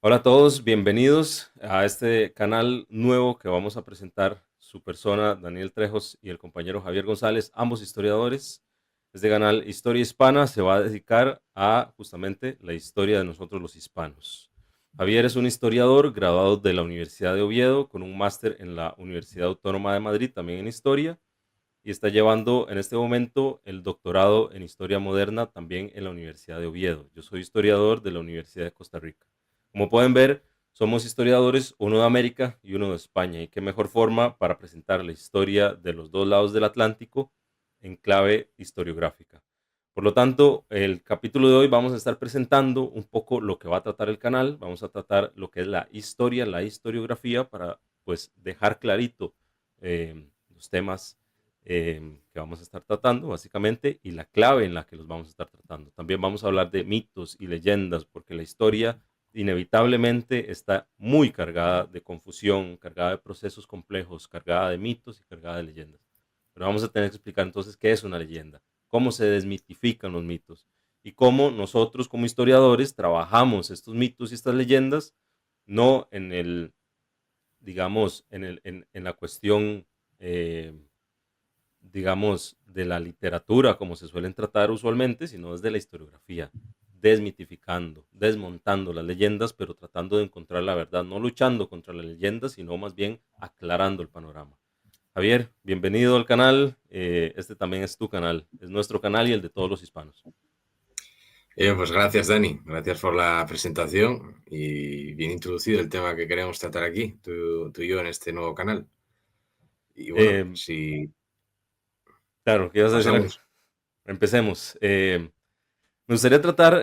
Hola a todos, bienvenidos a este canal nuevo que vamos a presentar su persona, Daniel Trejos, y el compañero Javier González, ambos historiadores. Este canal Historia Hispana se va a dedicar a justamente la historia de nosotros los hispanos. Javier es un historiador graduado de la Universidad de Oviedo con un máster en la Universidad Autónoma de Madrid, también en historia, y está llevando en este momento el doctorado en historia moderna también en la Universidad de Oviedo. Yo soy historiador de la Universidad de Costa Rica. Como pueden ver, somos historiadores, uno de América y uno de España, y qué mejor forma para presentar la historia de los dos lados del Atlántico en clave historiográfica. Por lo tanto, el capítulo de hoy vamos a estar presentando un poco lo que va a tratar el canal, vamos a tratar lo que es la historia, la historiografía, para pues dejar clarito los temas que vamos a estar tratando, básicamente, y la clave en la que los vamos a estar tratando. También vamos a hablar de mitos y leyendas, porque la historia inevitablemente está muy cargada de confusión, cargada de procesos complejos, cargada de mitos y cargada de leyendas. Pero vamos a tener que explicar entonces qué es una leyenda, cómo se desmitifican los mitos y cómo nosotros como historiadores trabajamos estos mitos y estas leyendas, no en el, digamos, en la cuestión eh, digamos, de la literatura como se suelen tratar usualmente, sino desde la historiografía, desmitificando, desmontando las leyendas, pero tratando de encontrar la verdad, no luchando contra las leyendas, sino más bien aclarando el panorama. Javier, bienvenido al canal. Este también es tu canal, es nuestro canal y el de todos los hispanos. Pues gracias, Dani. Gracias por la presentación y bien introducido el tema que queremos tratar aquí, tú y yo, en este nuevo canal. Y bueno, Eh, si claro, ¿qué ibas a decir algo? pasamos. Empecemos. Me gustaría tratar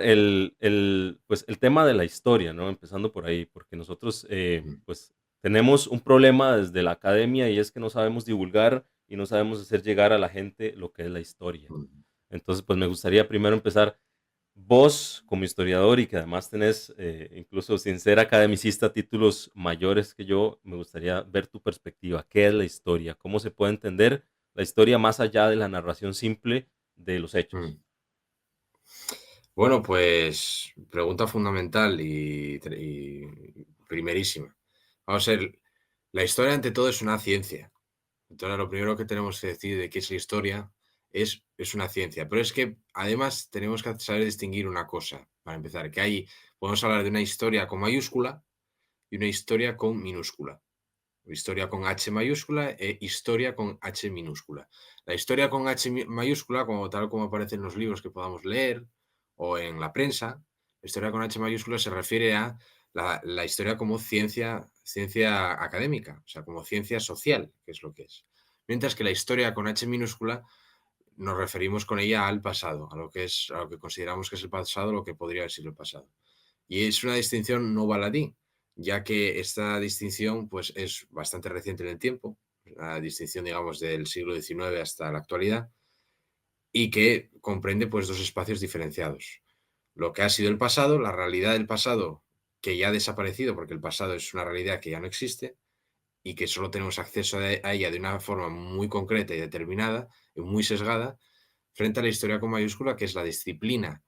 pues, el tema de la historia, ¿no? Empezando por ahí, porque nosotros pues, tenemos un problema desde la academia y es que no sabemos divulgar y no sabemos hacer llegar a la gente lo que es la historia. Entonces, pues me gustaría primero empezar, vos como historiador y que además tenés, incluso sin ser academicista, títulos mayores que yo, me gustaría ver tu perspectiva. ¿Qué es la historia? ¿Cómo se puede entender la historia más allá de la narración simple de los hechos? Bueno, pues pregunta fundamental y primerísima. Vamos a ver, la historia ante todo es una ciencia. Entonces, lo primero que tenemos que decir de qué es la historia es una ciencia. Pero es que además tenemos que saber distinguir una cosa, para empezar, podemos hablar de una historia con mayúscula y una historia con minúscula. Historia con H mayúscula e historia con H minúscula. La historia con mayúscula, como tal como aparece en los libros que podamos leer o en la prensa, la historia con H mayúscula se refiere a la historia como ciencia académica, o sea, como ciencia social, que es lo que es. Mientras que la historia con H minúscula nos referimos con ella al pasado, a lo que consideramos que es el pasado, lo que podría haber sido el pasado. Y es una distinción no baladí, ya que esta distinción pues, es bastante reciente en el tiempo, la distinción, digamos, del siglo XIX hasta la actualidad, y que comprende pues, dos espacios diferenciados. Lo que ha sido el pasado, la realidad del pasado, que ya ha desaparecido, porque el pasado es una realidad que ya no existe, y que solo tenemos acceso a ella de una forma muy concreta y determinada, y muy sesgada, frente a la historia con mayúscula, que es la disciplina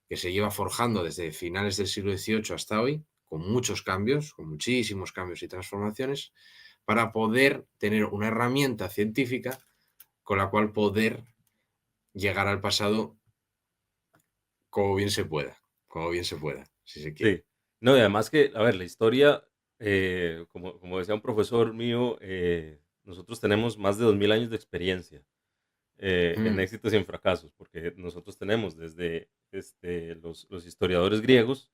que se lleva forjando desde finales del siglo XVIII hasta hoy, con muchos cambios, con muchísimos cambios y transformaciones, para poder tener una herramienta científica con la cual poder llegar al pasado como bien se pueda, si se quiere. Sí. No, y además que, a ver, la historia, como decía un profesor mío, nosotros tenemos más de 2000 años de experiencia en Mm, éxitos y en fracasos, porque nosotros tenemos desde los historiadores griegos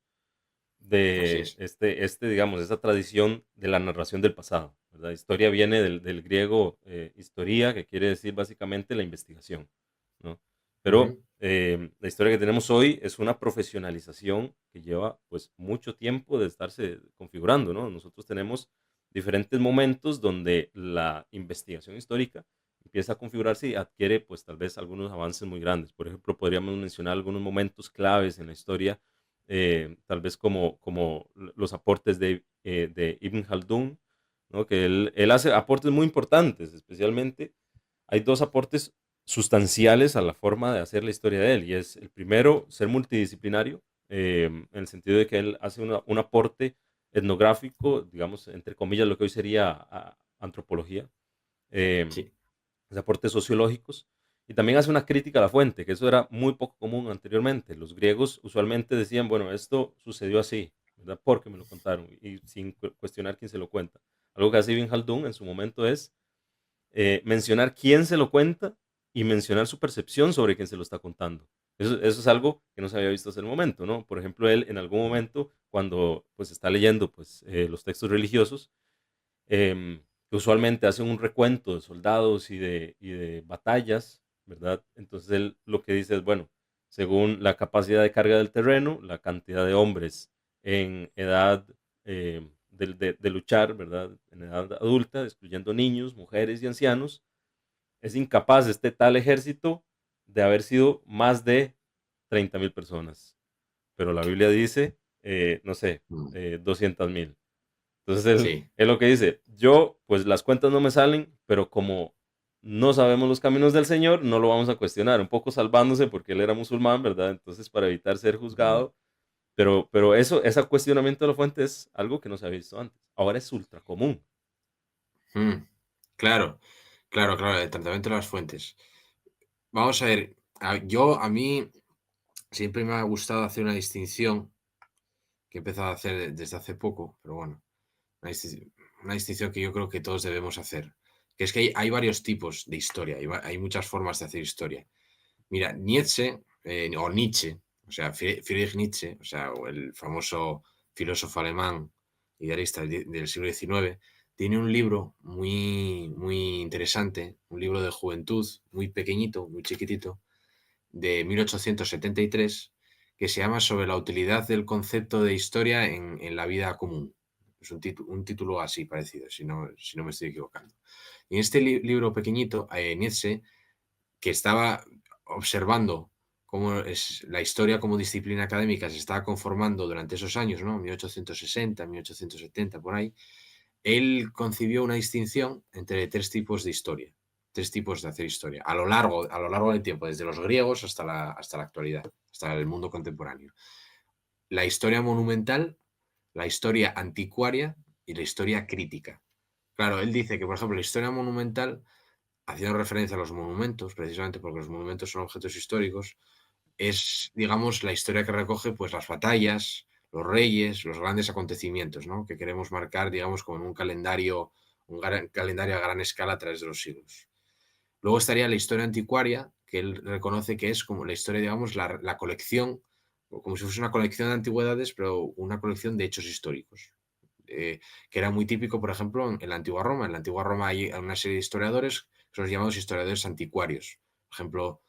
así de es. digamos, esa tradición de la narración del pasado, ¿verdad? Historia viene del griego historia, que quiere decir básicamente la investigación, ¿no? Pero Ujú, la historia que tenemos hoy es una profesionalización que lleva pues mucho tiempo de estarse configurando, ¿no? Nosotros tenemos diferentes momentos donde la investigación histórica empieza a configurarse y adquiere pues tal vez algunos avances muy grandes. Por ejemplo, podríamos mencionar algunos momentos claves en la historia, tal vez como los aportes de Ibn Khaldun, ¿no? Que él hace aportes muy importantes, especialmente hay dos aportes sustanciales a la forma de hacer la historia de él, y es el primero, ser multidisciplinario, en el sentido de que él hace un aporte etnográfico, digamos, entre comillas, lo que hoy sería antropología, eh, Sí. aportes sociológicos, y también hace una crítica a la fuente, que eso era muy poco común anteriormente. Los griegos usualmente decían, bueno, esto sucedió así, ¿verdad? Porque me lo contaron, y sin cuestionar quién se lo cuenta. Algo que hace Ibn Haldun en su momento es mencionar quién se lo cuenta y mencionar su percepción sobre quién se lo está contando. Eso es algo que no se había visto hasta el momento, ¿no? Por ejemplo, él en algún Mm, momento, cuando pues está leyendo pues, los textos religiosos, que usualmente hacen un recuento de soldados y de batallas, ¿verdad? Entonces él lo que dice es, bueno, según la capacidad de carga del terreno, la cantidad de hombres en edad de luchar, ¿verdad? En edad adulta, excluyendo niños, mujeres y ancianos, es incapaz este tal ejército de haber sido más de 30.000 personas. Pero la Biblia dice, no sé, mm. 200.000. Entonces él, Sí. él lo que dice, yo pues las cuentas no me salen, pero como no sabemos los caminos del Señor, no lo vamos a cuestionar, un poco salvándose porque él era musulmán, ¿verdad? Entonces para evitar ser Mm, juzgado, pero eso, ese cuestionamiento de la fuente es algo que no se había visto antes, ahora es ultra común. mm. Claro, claro, claro, el tratamiento de las fuentes. Vamos a ver, a mí siempre me ha gustado hacer una distinción que he empezado a hacer desde hace poco, pero bueno, una, una distinción que yo creo que todos debemos hacer, que es que hay varios tipos de historia, hay muchas formas de hacer historia. Mira, Nietzsche, o Nietzsche, o sea, Friedrich Nietzsche, o sea, o el famoso filósofo alemán, idealista del siglo XIX, tiene un libro muy interesante, un libro de juventud, muy pequeñito, muy chiquitito, de 1873, que se llama Sobre la utilidad del concepto de historia en la vida común. Es un título así parecido, si no me estoy equivocando. Y en este libro pequeñito, Nietzsche, que estaba observando cómo es la historia como disciplina académica se estaba conformando durante esos años, ¿no? 1860, 1870, por ahí, él concibió una distinción entre tres tipos de historia, tres tipos de hacer historia, a lo largo del tiempo, desde los griegos hasta la actualidad, hasta el mundo contemporáneo. La historia monumental, la historia anticuaria y la historia crítica. Claro, él dice que, por ejemplo, la historia monumental, haciendo referencia a los monumentos, precisamente porque los monumentos son objetos históricos, es, digamos, la historia que recoge pues las batallas, los reyes, los grandes acontecimientos, ¿no? Que queremos marcar, digamos, como en un gran calendario a gran escala a través de los siglos. Luego estaría la historia anticuaria, que él reconoce que es como la historia, digamos, la colección, o como si fuese una colección de antigüedades, pero una colección de hechos históricos. Que era muy típico, por ejemplo, en la antigua Roma. En la antigua Roma hay una serie de historiadores, que son los llamados historiadores anticuarios. Por ejemplo,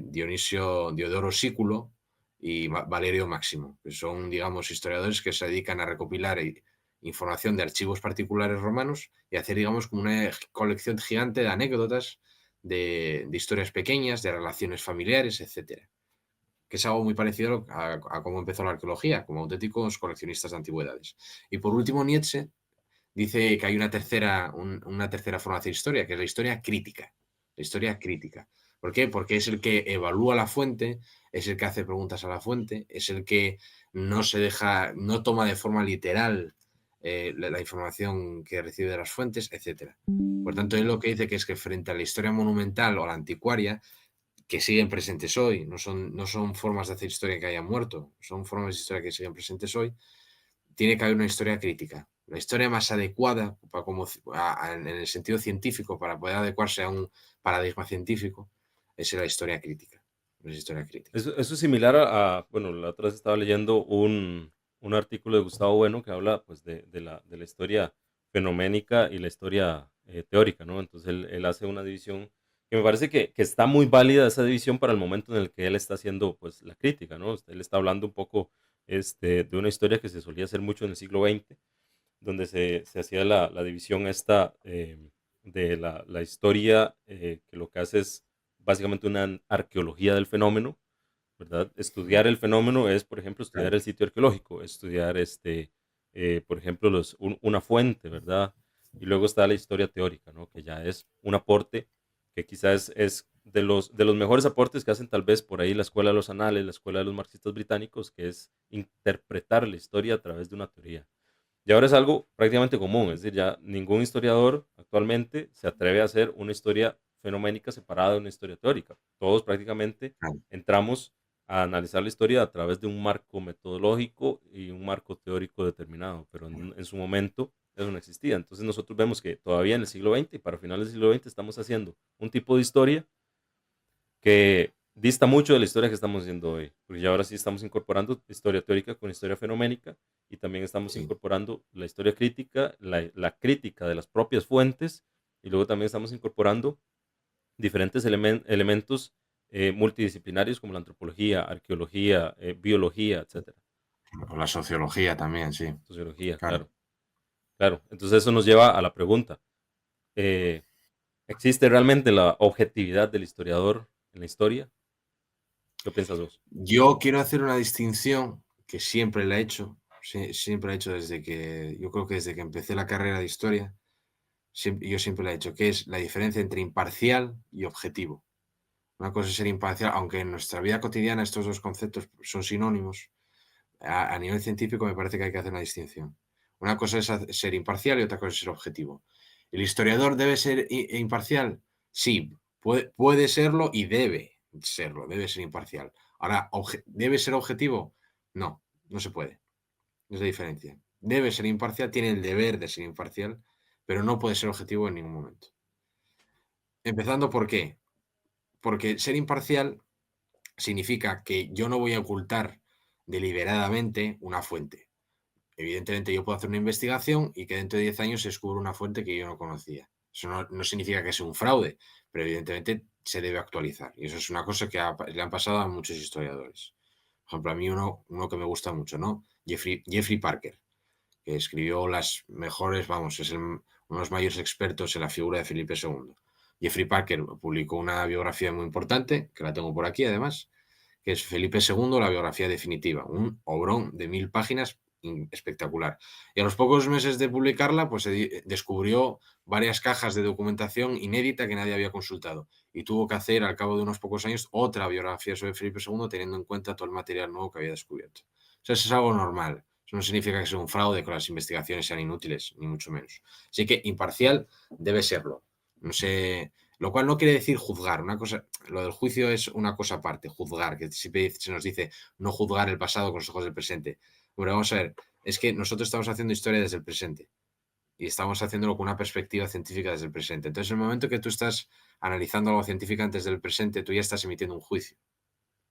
Dionisio Diodoro Sículo y Valerio Máximo, que son, digamos, historiadores que se dedican a recopilar información de archivos particulares romanos y hacer, digamos, como una colección gigante de anécdotas, de historias pequeñas, de relaciones familiares, etcétera, que es algo muy parecido a cómo empezó la arqueología, como auténticos coleccionistas de antigüedades. Y por último, Nietzsche dice que hay una tercera forma de hacer historia, que es la historia crítica. La historia crítica. ¿Por qué? Porque es el que evalúa la fuente, es el que hace preguntas a la fuente, es el que no toma de forma literal la información que recibe de las fuentes, etcétera. Por tanto, él lo que dice que es que frente a la historia monumental o la anticuaria, que siguen presentes hoy, no son formas de hacer historia que hayan muerto, son formas de historia que siguen presentes hoy, tiene que haber una historia crítica. La historia más adecuada en el sentido científico para poder adecuarse a un paradigma científico es la historia crítica. Es historia crítica. Eso es similar bueno, la otra vez estaba leyendo un artículo de Gustavo Bueno que habla pues de la historia fenoménica y la historia teórica, ¿no? Entonces él hace una división que me parece que está muy válida esa división para el momento en el que él está haciendo pues la crítica, ¿no? Él está hablando un poco de una historia que se solía hacer mucho en el siglo XX, donde se hacía la división esta de la historia que lo que hace es básicamente una arqueología del fenómeno, ¿verdad? Mm, Estudiar el fenómeno es, por ejemplo, estudiar claro. el sitio arqueológico, estudiar, por ejemplo, una fuente, ¿verdad? Y luego está la historia teórica, ¿no? Que ya es un aporte que quizás es de los mejores aportes que hacen tal vez por ahí la Escuela de los Anales, la Escuela de los Marxistas Británicos, que es interpretar la historia a través de una teoría. Y ahora es algo prácticamente común, es decir, ya ningún historiador actualmente se atreve a hacer una historia fenoménica separada de una historia teórica. Todos prácticamente Claro, entramos a analizar la historia a través de un marco metodológico y un marco teórico determinado, pero en su momento eso no existía. Entonces nosotros vemos que todavía en el siglo XX y para finales del siglo XX estamos haciendo un tipo de historia que dista mucho de la historia que estamos haciendo hoy, porque ya ahora sí estamos incorporando historia teórica con historia fenoménica y también estamos sí. incorporando la historia crítica, la crítica de las propias fuentes y luego también estamos incorporando diferentes elementos multidisciplinarios como la antropología, arqueología, biología, etcétera, O la sociología también, sí, sociología, claro. claro, claro. Entonces eso nos lleva a la pregunta, eh, ¿existe realmente la objetividad del historiador en la historia? ¿Qué piensas vos? Yo quiero hacer una distinción que siempre la he hecho, siempre la he hecho desde que, yo creo que desde que empecé la carrera de historia, yo siempre la he hecho, que es la diferencia entre imparcial y objetivo. Una cosa es ser imparcial, aunque en nuestra vida cotidiana estos dos conceptos son sinónimos, a nivel científico me parece que hay que hacer una distinción. Una cosa es ser imparcial y otra cosa es ser objetivo. ¿El historiador debe ser imparcial? Sí, puede serlo y debe ser imparcial. Ahora, ¿debe ser objetivo? No, no se puede. Es la diferencia. Debe ser imparcial, tiene el deber de ser imparcial, pero no puede ser objetivo en ningún momento. Empezando por qué. Porque ser imparcial significa que yo no voy a ocultar deliberadamente una fuente. Evidentemente, yo puedo hacer una investigación y que dentro de 10 años se descubra una fuente que yo no conocía. Eso no significa que sea un fraude, pero evidentemente se debe actualizar. Y eso es una cosa que le han pasado a muchos historiadores. Por ejemplo, a mí uno que me gusta mucho, ¿no? Jeffrey Parker, que escribió las mejores, vamos, es uno de los mayores expertos en la figura de Felipe II. Jeffrey Parker publicó una biografía muy importante, que la tengo por aquí además, que es Felipe II, la biografía definitiva, un obrón de 1000 páginas espectacular. Y a los pocos meses de publicarla, pues se descubrió varias cajas de documentación inédita que nadie había consultado y tuvo que hacer al cabo de unos pocos años otra biografía sobre Felipe II teniendo en cuenta todo el material nuevo que había descubierto. O sea, eso es algo normal. Eso no significa que sea un fraude, que las investigaciones sean inútiles, ni mucho menos. Así que imparcial debe serlo. No sé, lo cual no quiere decir juzgar. Una cosa, lo del juicio es una cosa aparte, juzgar, que siempre se nos dice no juzgar el pasado con los ojos del presente. Bueno, vamos a ver, es que nosotros estamos haciendo historia desde el presente y estamos haciéndolo con una perspectiva científica desde el presente. Entonces, en el momento que tú estás analizando algo científicamente desde el presente, tú ya estás emitiendo un juicio,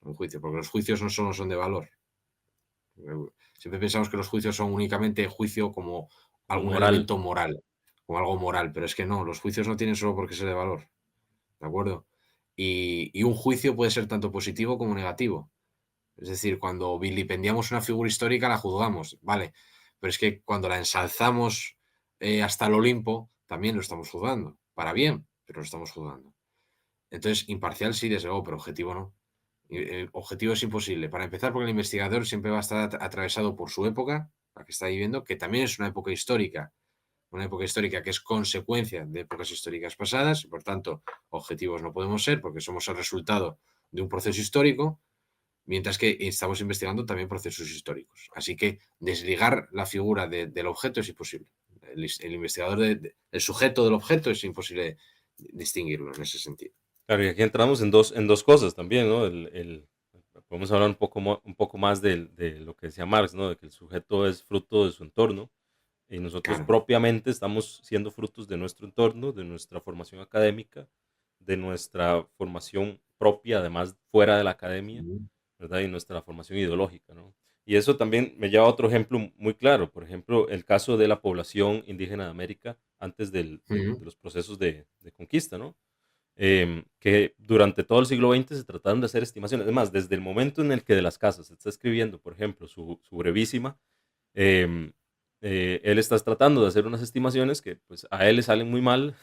porque los juicios no solo son de valor. Siempre pensamos que los juicios son únicamente juicio como Como algún moral. elemento moral, como algo moral, pero es que no, los juicios no tienen solo por qué ser de valor, ¿de acuerdo? Y un juicio puede ser tanto positivo como negativo. Es decir, cuando vilipendiamos una figura histórica la juzgamos, vale, pero es que cuando la ensalzamos hasta el Olimpo, también lo estamos juzgando, para bien, pero lo estamos juzgando. Entonces, imparcial sí, desde luego, pero objetivo no. Objetivo es imposible. Para empezar, porque el investigador siempre va a estar atravesado por su época, la que está viviendo, que también es una época histórica que es consecuencia de épocas históricas pasadas, y por tanto, objetivos no podemos ser porque somos el resultado de un proceso histórico, mientras que estamos investigando también procesos históricos. Así que desligar la figura del objeto es imposible. El investigador, el sujeto del objeto es imposible distinguirlo en ese sentido. Claro, y aquí entramos en dos cosas también, ¿no? Podemos hablar un poco más de lo que decía Marx, ¿no? De que el sujeto es fruto de su entorno y nosotros Claro. propiamente estamos siendo frutos de nuestro entorno, de nuestra formación académica, de nuestra formación propia, además fuera de la academia, Mm, ¿verdad? Y nuestra formación ideológica, ¿no? Y eso también me lleva a otro ejemplo muy claro, por ejemplo, el caso de la población indígena de América antes de los procesos de conquista, ¿no? Que durante todo el siglo XX se trataron de hacer estimaciones. Es más, desde el momento en el que de las casas se está escribiendo, por ejemplo, su brevísima, em, él está tratando de hacer unas estimaciones que pues, a él le salen muy mal,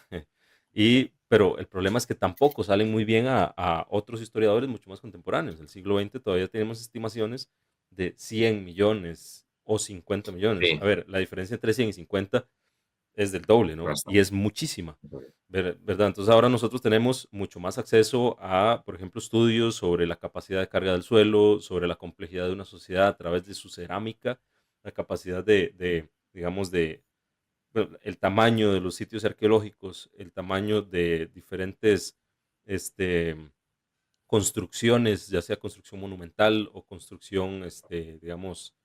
pero el problema es que tampoco salen muy bien a otros historiadores mucho más contemporáneos. Del siglo XX todavía tenemos estimaciones de 100 millones o 50 millones. A Sí, ver, la diferencia entre 100 y 50 es del doble, ¿no? Y bastante. es muchísima, ¿verdad? Entonces ahora nosotros tenemos mucho más acceso a, por ejemplo, estudios sobre la capacidad de carga del suelo, sobre la complejidad de una sociedad a través de su cerámica, la capacidad digamos, bueno, el tamaño de los sitios arqueológicos, el tamaño de diferentes este, construcciones, ya sea construcción monumental o construcción, digamos,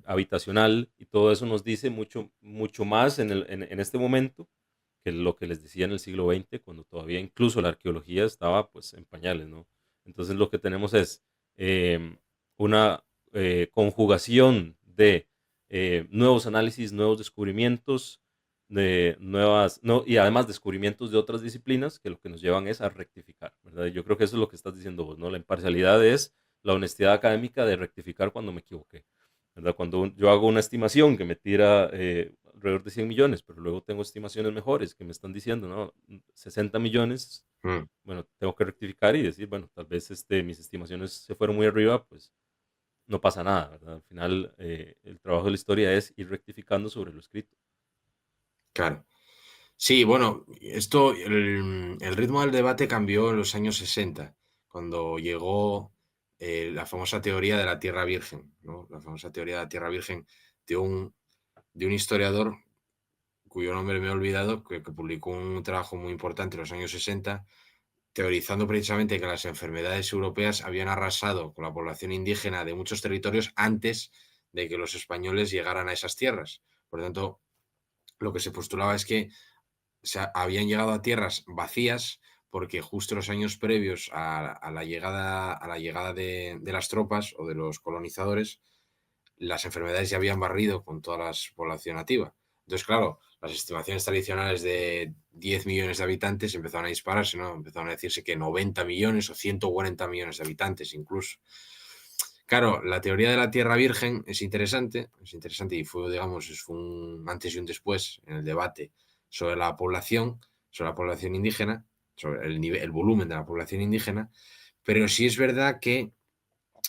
habitacional, y todo eso nos dice mucho, mucho más en este momento que lo que les decía en el siglo XX, cuando todavía incluso la arqueología estaba pues en pañales, ¿no? Entonces lo que tenemos es una conjugación de nuevos análisis, nuevos descubrimientos, de nuevas, no, y además descubrimientos de otras disciplinas que lo que nos llevan es a rectificar, ¿verdad? Yo creo que eso es lo que estás diciendo vos, ¿no? La imparcialidad es la honestidad académica de rectificar cuando me equivoqué, ¿verdad? Cuando yo hago una estimación que me tira alrededor de 100 millones, pero luego tengo estimaciones mejores que me están diciendo, ¿no? 60 millones, Mm, bueno, tengo que rectificar y decir, bueno, tal vez mis estimaciones se fueron muy arriba, pues no pasa nada, ¿verdad? Al final, el trabajo de la historia es ir rectificando sobre lo escrito. claro. Sí, bueno, el ritmo del debate cambió en los años 60, cuando llegó la famosa teoría de la Tierra Virgen, ¿no? La famosa teoría de la Tierra Virgen de un historiador cuyo nombre me he olvidado, que publicó un trabajo muy importante en los años 60, teorizando precisamente que las enfermedades europeas habían arrasado con la población indígena de muchos territorios antes de que los españoles llegaran a esas tierras. Por lo tanto, lo que se postulaba es que habían llegado a tierras vacías porque justo los años previos a la llegada de las tropas o de los colonizadores, las enfermedades ya habían barrido con toda la población nativa. Entonces, claro, las estimaciones tradicionales de 10 millones de habitantes empezaron a dispararse, ¿no? Empezaron a decirse que 90 millones o 140 millones de habitantes incluso. Claro, la teoría de la Tierra Virgen es interesante y fue, digamos, fue un antes y un después en el debate sobre la población indígena, sobre el volumen de la población indígena, pero sí es verdad que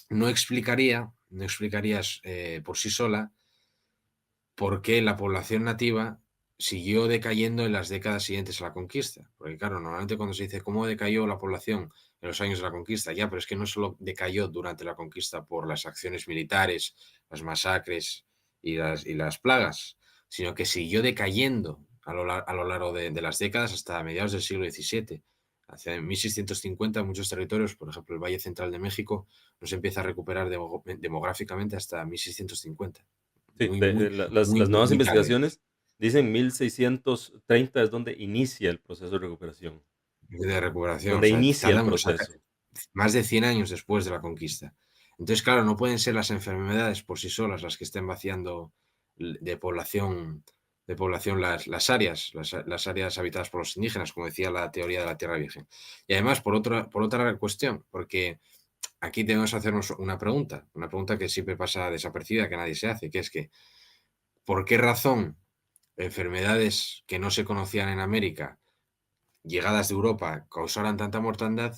no explicarías por sí sola por qué la población nativa siguió decayendo en las décadas siguientes a la conquista. Porque claro, normalmente cuando se dice cómo decayó la población en los años de la conquista, ya, pero es que no solo decayó durante la conquista por las acciones militares, las masacres y las plagas, sino que siguió decayendo a lo largo de las décadas hasta mediados del siglo XVII. Hacia 1650 en muchos territorios, por ejemplo el Valle Central de México, no se empieza a recuperar demográficamente hasta 1650. Sí, Muy, muy, muy, las muy, nuevas muy tarde investigaciones dicen 1630 es donde inicia el proceso de recuperación, de recuperación. O donde sea, inicia el tardan, o sea, proceso. más de 100 años después de la conquista. Entonces, claro, no pueden ser las enfermedades por sí solas las que estén vaciando de población las áreas habitadas por los indígenas, como decía la teoría de la Tierra Virgen. Y además, por otra cuestión, porque aquí tenemos que hacernos una pregunta que siempre pasa desapercibida, que nadie se hace, que es que, ¿por qué razón enfermedades que no se conocían en América, llegadas de Europa, causaran tanta mortandad,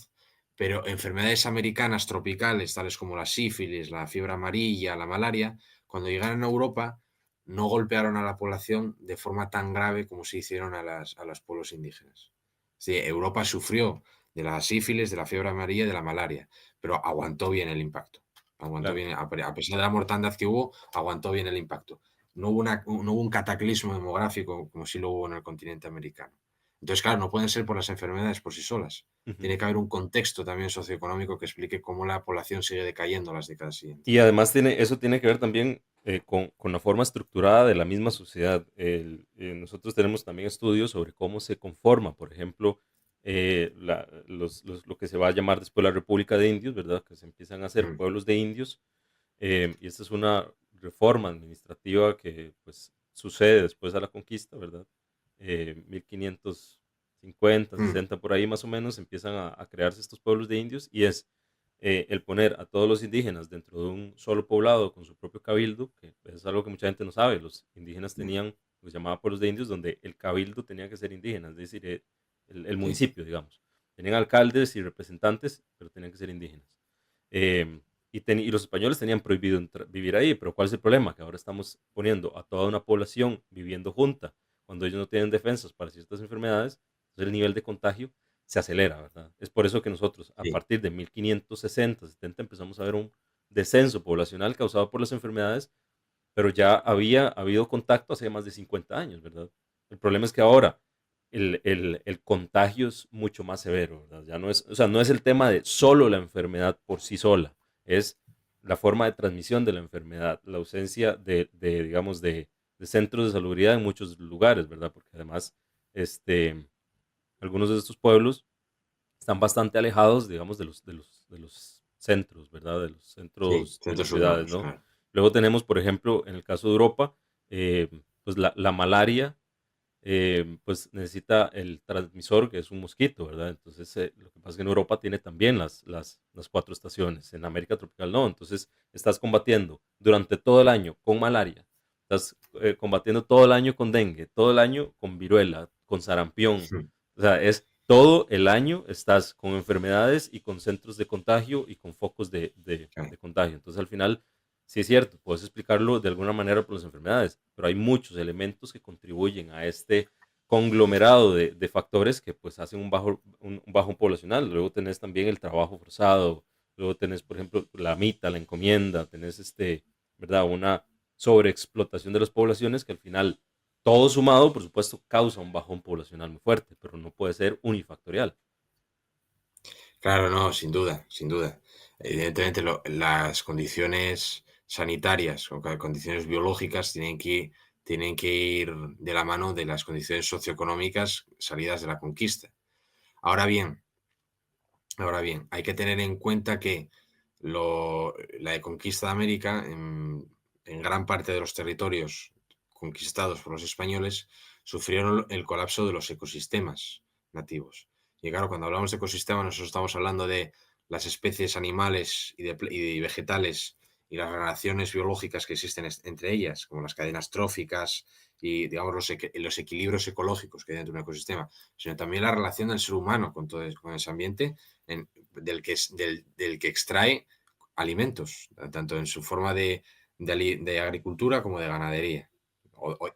pero enfermedades americanas tropicales, tales como la sífilis, la fiebre amarilla, la malaria, cuando llegaron a Europa, no golpearon a la población de forma tan grave como se hicieron a los pueblos indígenas? Sí, Europa sufrió de la sífilis, de la fiebre amarilla y de la malaria, pero aguantó bien el impacto. Aguantó Claro. bien, a pesar de la mortandad que hubo, aguantó bien el impacto. No hubo un cataclismo demográfico como sí lo hubo en el continente americano. Entonces, claro, no pueden ser por las enfermedades por sí solas. Ujú. Tiene que haber un contexto también socioeconómico que explique cómo la población sigue decayendo en las décadas Y siguientes. además eso tiene que ver también con la forma estructurada de la misma sociedad. Nosotros tenemos también estudios sobre cómo se conforma, por ejemplo, lo que se va a llamar después la República de Indios, ¿verdad? Que se empiezan a hacer Mm, pueblos de indios. Y esta es una reforma administrativa que pues sucede después de la conquista, ¿verdad? 1550, mm, 60 por ahí más o menos empiezan a crearse estos pueblos de indios y es el poner a todos los indígenas dentro de un solo poblado con su propio cabildo, que es algo que mucha gente no sabe. Los indígenas mm, tenían, los llamaba pueblos de indios, donde el cabildo tenía que ser indígena, es decir, el sí, municipio, digamos. Tenían alcaldes y representantes, pero tenían que ser indígenas. Em, y los españoles tenían prohibido vivir ahí, pero ¿cuál es el problema? Que ahora estamos poniendo a toda una población viviendo junta cuando ellos no tienen defensas para ciertas enfermedades, entonces el nivel de contagio se acelera, ¿verdad? Es por eso que nosotros, a Sí, partir de 1560, 70, empezamos a ver un descenso poblacional causado por las enfermedades, pero ya había habido contacto hace más de 50 años, ¿verdad? El problema es que ahora el contagio es mucho más severo, ¿verdad? Ya no es, o sea, no es el tema de solo la enfermedad por sí sola, es la forma de transmisión de la enfermedad, la ausencia digamos, de centros de salubridad en muchos lugares, ¿verdad? Porque además, este, algunos de estos pueblos están bastante alejados, digamos, de los centros, ¿verdad? De los sí, centros de las centros ciudades, urbanos, ¿no? claro. Luego tenemos, por ejemplo, en el caso de Europa, eh, pues la malaria, pues necesita el transmisor, que es un mosquito, ¿verdad? Entonces, lo que pasa es que en Europa tiene también las cuatro estaciones, en América tropical no. Entonces, estás combatiendo durante todo el año con malaria, estás combatiendo todo el año con dengue, todo el año con viruela, con sarampión. O sea, es todo el año estás con enfermedades y con centros de contagio y con focos de Claro. contagio. Entonces, al final, sí es cierto, puedes explicarlo de alguna manera por las enfermedades, pero hay muchos elementos que contribuyen a este conglomerado de factores que pues hacen un bajo poblacional. Luego tenés también el trabajo forzado, luego tenés, por ejemplo, la mita, la encomienda, tenés ¿verdad? Una sobreexplotación de las poblaciones que al final, todo sumado, por supuesto, causa un bajón poblacional muy fuerte, pero no puede ser unifactorial. Claro, no, sin duda, sin duda. Evidentemente, las condiciones sanitarias o condiciones biológicas tienen que ir de la mano de las condiciones socioeconómicas salidas de la conquista. Ahora bien, ahora bien, hay que tener en cuenta que la conquista de América, en gran parte de los territorios conquistados por los españoles, sufrieron el colapso de los ecosistemas nativos. Y claro, cuando hablamos de ecosistemas, nosotros estamos hablando de las especies animales y vegetales y las relaciones biológicas que existen entre ellas, como las cadenas tróficas y, digamos, los equilibrios ecológicos que hay dentro de un ecosistema, sino también la relación del ser humano con ese ambiente del que extrae alimentos, tanto en su forma de agricultura como de ganadería,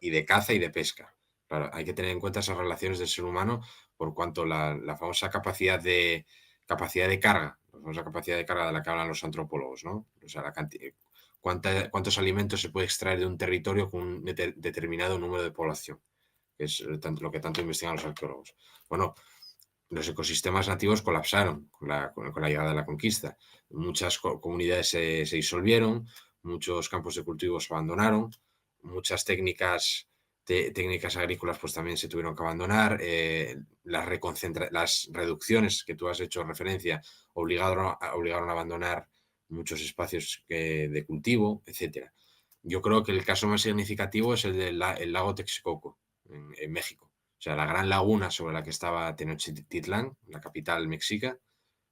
y de caza y de pesca. Claro, hay que tener en cuenta esas relaciones del ser humano por cuanto la famosa capacidad de carga, la famosa capacidad de carga de la que hablan los antropólogos, ¿no? O sea, cuántos alimentos se puede extraer de un territorio con un determinado número de población, que es lo que tanto investigan los arqueólogos. Bueno, los ecosistemas nativos colapsaron con la llegada de la conquista. Muchas comunidades se disolvieron, muchos campos de cultivo se abandonaron, muchas técnicas agrícolas pues también se tuvieron que abandonar. Las reducciones que tú has hecho referencia obligaron a abandonar muchos espacios de cultivo, etcétera. Yo creo que el caso más significativo es el lago Texcoco, en México. O sea, la gran laguna sobre la que estaba Tenochtitlán, la capital mexica,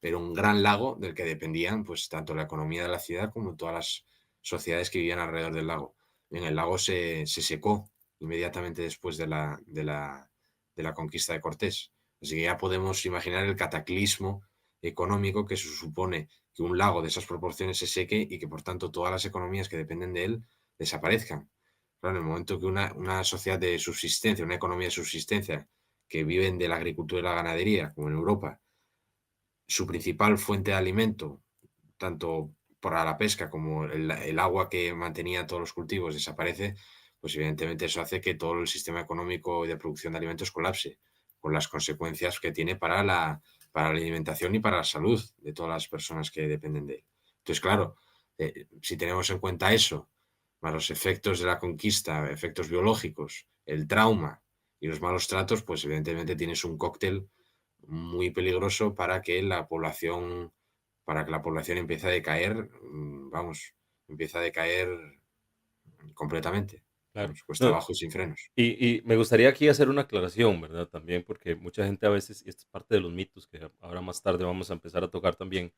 era un gran lago del que dependían pues tanto la economía de la ciudad como todas las sociedades que vivían alrededor del lago. En el lago se secó inmediatamente después de la conquista de Cortés. Así que ya podemos imaginar el cataclismo económico que se supone que un lago de esas proporciones se seque y que por tanto todas las economías que dependen de él desaparezcan. Claro, en el momento que una sociedad de subsistencia, una economía de subsistencia, que viven de la agricultura y la ganadería, como en Europa, su principal fuente de alimento, tanto para la pesca como el agua que mantenía todos los cultivos, desaparece, pues evidentemente eso hace que todo el sistema económico y de producción de alimentos colapse, con las consecuencias que tiene para la alimentación y para la salud de todas las personas que dependen de él. Entonces, claro, si tenemos en cuenta eso, más los efectos de la conquista, efectos biológicos, el trauma y los malos tratos, pues evidentemente tienes un cóctel muy peligroso para que la población empiece a decaer, vamos, empieza a decaer completamente, Claro. vamos, cuesta No, abajo y sin frenos. y me gustaría aquí hacer una aclaración, ¿verdad? También porque mucha gente a veces, y esto es parte de los mitos que ahora más tarde vamos a empezar a tocar también,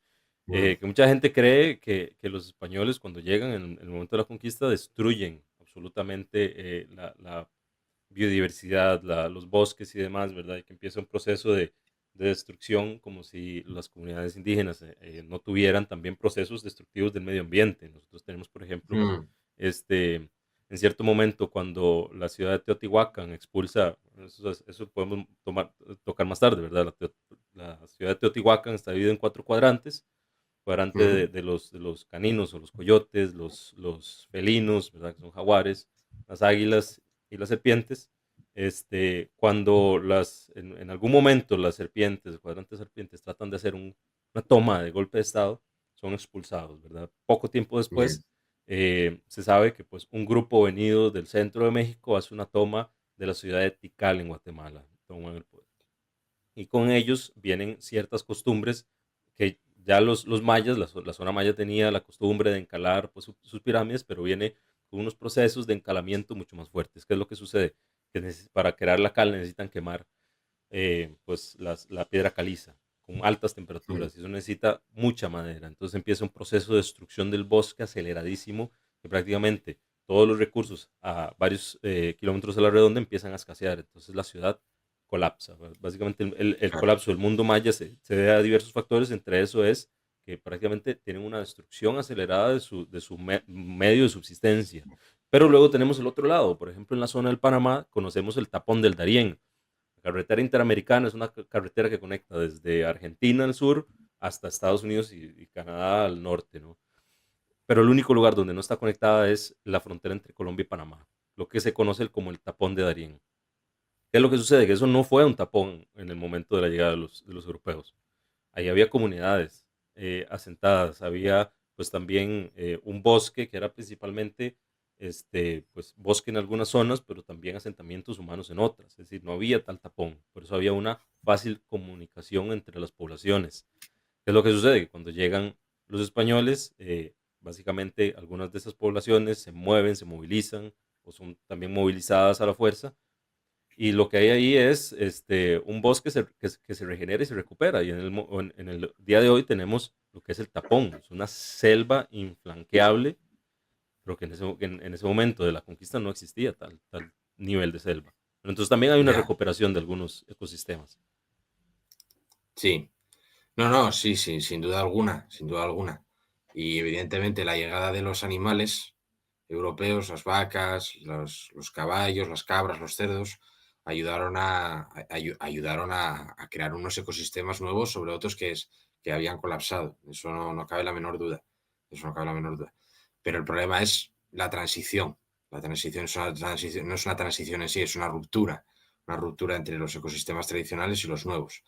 Mm, que mucha gente cree que los españoles cuando llegan en el momento de la conquista destruyen absolutamente la biodiversidad, los bosques y demás, ¿verdad? Y que empieza un proceso de destrucción como si las comunidades indígenas no tuvieran también procesos destructivos del medio ambiente. Nosotros tenemos, por ejemplo, mm, este, en cierto momento cuando la ciudad de Teotihuacán expulsa, eso podemos tocar más tarde, ¿verdad? La ciudad de Teotihuacán está dividida en 4 cuadrantes: cuadrante Ujú. de los caninos o los coyotes, los felinos, ¿verdad? Que son jaguares, las águilas y las serpientes. Cuando en algún momento las serpientes, el cuadrante de serpientes, tratan de hacer una toma de golpe de estado, son expulsados, ¿verdad? Poco tiempo Bien. después, se sabe que pues un grupo venido del centro de México hace una toma de la ciudad de Tikal en Guatemala, toman el poder. Y con ellos vienen ciertas costumbres que ya los mayas, la zona maya tenía la costumbre de encalar pues, sus pirámides, pero viene con unos procesos de encalamiento mucho más fuertes. ¿Qué es lo que sucede? Que para crear la cal necesitan quemar pues la piedra caliza con altas Mm. temperaturas, y eso necesita mucha madera. Entonces empieza un proceso de destrucción del bosque aceleradísimo, que prácticamente todos los recursos a varios kilómetros a la redonda empiezan a escasear. Entonces la ciudad colapsa. Básicamente el Claro. colapso del mundo maya se debe a diversos factores, entre eso es que prácticamente tienen una destrucción acelerada de su medio de subsistencia. Pero luego tenemos el otro lado. Por ejemplo, en la zona del Panamá conocemos el tapón del Darién. La carretera interamericana es una carretera que conecta desde Argentina al sur hasta Estados Unidos y Canadá al norte, ¿no? Pero el único lugar donde no está conectada es la frontera entre Colombia y Panamá, lo que se conoce como el tapón de Darién. ¿Qué es lo que sucede? Que eso no fue un tapón en el momento de la llegada de los europeos. Ahí había comunidades asentadas, había pues también un bosque que era principalmente pues bosque en algunas zonas, pero también asentamientos humanos en otras. Es decir, no había tal tapón, por eso había una fácil comunicación entre las poblaciones. ¿Qué es lo que sucede? Que cuando llegan los españoles, básicamente algunas de esas poblaciones se mueven, se movilizan o son también movilizadas a la fuerza, y lo que hay ahí es un bosque que se regenera y se recupera. Y en el día de hoy tenemos lo que es el tapón. Es una selva inflanqueable, pero que en ese momento de la conquista no existía tal nivel de selva. Pero entonces también hay una Ya, recuperación de algunos ecosistemas. sí. No, no, sí, sí, sin duda alguna, sin duda alguna. Y evidentemente la llegada de los animales europeos, las vacas, los caballos, las cabras, los cerdos, ayudaron a crear unos ecosistemas nuevos sobre otros que habían colapsado. Eso no cabe la menor duda. Eso no cabe la menor duda. Pero el problema es la transición. La transición es una transición, no es una transición en sí, es una ruptura entre los ecosistemas tradicionales y los nuevos,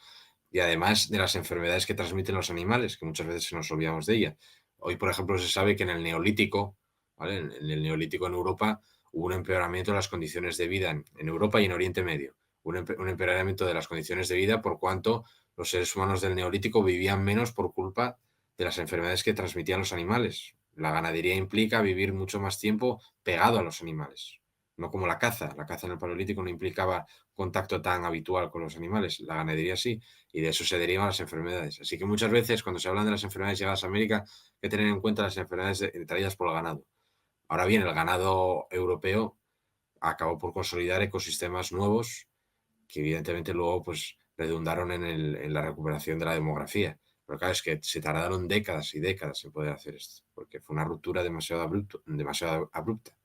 y además de las enfermedades que transmiten los animales, que muchas veces nos olvidamos de ellas. Hoy, por ejemplo, se sabe que en el Neolítico, ¿vale? En el Neolítico en Europa hubo un empeoramiento de las condiciones de vida en Europa y en Oriente Medio. Un empeoramiento de las condiciones de vida por cuanto los seres humanos del Neolítico vivían menos por culpa de las enfermedades que transmitían los animales. La ganadería implica vivir mucho más tiempo pegado a los animales, no como la caza. La caza en el Paleolítico no implicaba contacto tan habitual con los animales, la ganadería sí, y de eso se derivan las enfermedades. Así que muchas veces cuando se hablan de las enfermedades llegadas a América, hay que tener en cuenta las enfermedades traídas por el ganado. Ahora bien, el ganado europeo acabó por consolidar ecosistemas nuevos que evidentemente luego pues redundaron en la recuperación de la demografía. Pero claro, es que se tardaron décadas y décadas en poder hacer esto, porque fue una ruptura demasiado abrupta.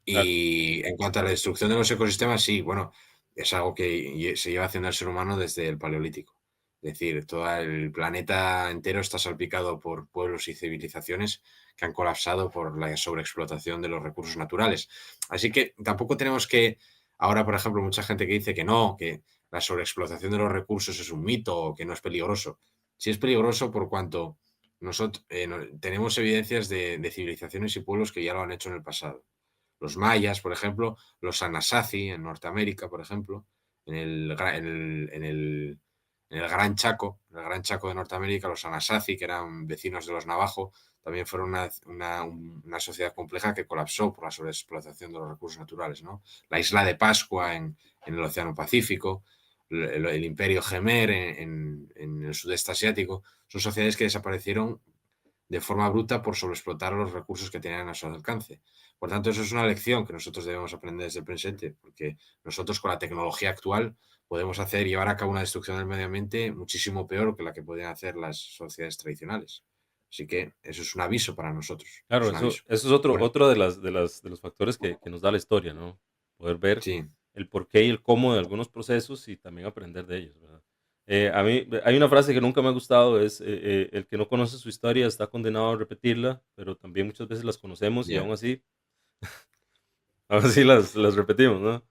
Claro. Y en cuanto a la destrucción de los ecosistemas, sí, bueno, es algo que se lleva haciendo el ser humano desde el Paleolítico. Es decir, todo el planeta entero está salpicado por pueblos y civilizaciones que han colapsado por la sobreexplotación de los recursos naturales. Así que tampoco tenemos que, ahora, por ejemplo, mucha gente que dice que no, que la sobreexplotación de los recursos es un mito o que no es peligroso. Sí es peligroso por cuanto nosotros tenemos evidencias de civilizaciones y pueblos que ya lo han hecho en el pasado. Los mayas, por ejemplo, los Anasazi en Norteamérica, por ejemplo, en el, en el Gran Chaco de Norteamérica, los Anasazi, que eran vecinos de los Navajo, también fueron una sociedad compleja que colapsó por la sobreexplotación de los recursos naturales, ¿no? La isla de Pascua en el Océano Pacífico, el Imperio Gemer en el sudeste asiático, son sociedades que desaparecieron de forma bruta por sobreexplotar los recursos que tenían a su alcance. Por tanto, eso es una lección que nosotros debemos aprender desde el presente, porque nosotros con la tecnología actual podemos llevar a cabo una destrucción del medio ambiente muchísimo peor que la que podían hacer las sociedades tradicionales. Así que eso es un aviso para nosotros. Claro, Es un eso aviso. eso es otro Bueno, otro de los factores que nos da la historia, ¿no? Poder ver sí, el porqué y el cómo de algunos procesos y también aprender de ellos, ¿verdad? A mí hay una frase que nunca me ha gustado, es, el que no conoce su historia está condenado a repetirla, pero también muchas veces las conocemos y ya. aún así las repetimos, ¿no?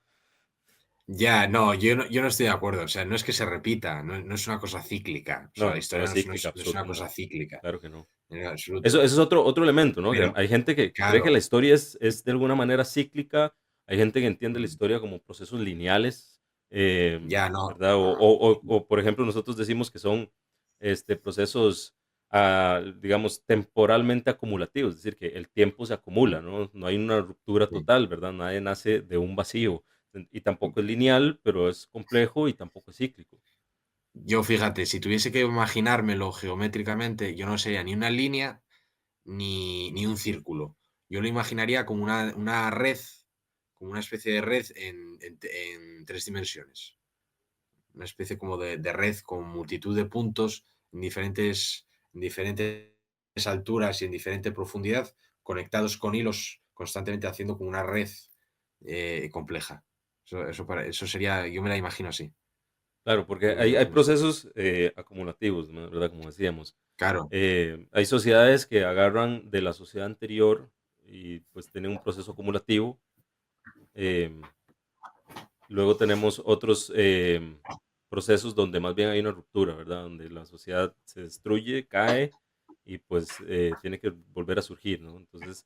Ya, no, yo no estoy de acuerdo. O sea, no es que se repita, no es una cosa cíclica. O sea, No, la no historia es cíclica, no es una cosa no, cíclica, claro que no. en Eso absoluto. es otro elemento, ¿no? Que Pero, hay gente que cree que claro, la historia es de alguna manera cíclica, hay gente que entiende la mm, historia como procesos lineales, ya no. ¿verdad? Por ejemplo, nosotros decimos que son, procesos, digamos, temporalmente acumulativos, es decir, que el tiempo se acumula, ¿no? No hay una ruptura Sí. total, ¿verdad? Nadie nace de un vacío, y tampoco es lineal, pero es complejo y tampoco es cíclico. Yo, fíjate, si tuviese que imaginármelo geométricamente, yo no sería ni una línea ni un círculo. Yo lo imaginaría como una red, como una especie de red en 3 dimensiones. Una especie como de red con multitud de puntos en diferentes alturas y en diferente profundidad, conectados con hilos constantemente haciendo como una red, compleja. Eso sería, yo me la imagino así. Claro, porque Yo me hay imagino así. procesos, acumulativos, ¿no? ¿Verdad? Como decíamos. Claro, Hay sociedades que agarran de la sociedad anterior y pues tienen un proceso acumulativo. em, Luego tenemos otros, procesos donde más bien hay una ruptura, ¿verdad? Donde la sociedad se destruye, cae y pues tiene que volver a surgir, ¿no? Entonces,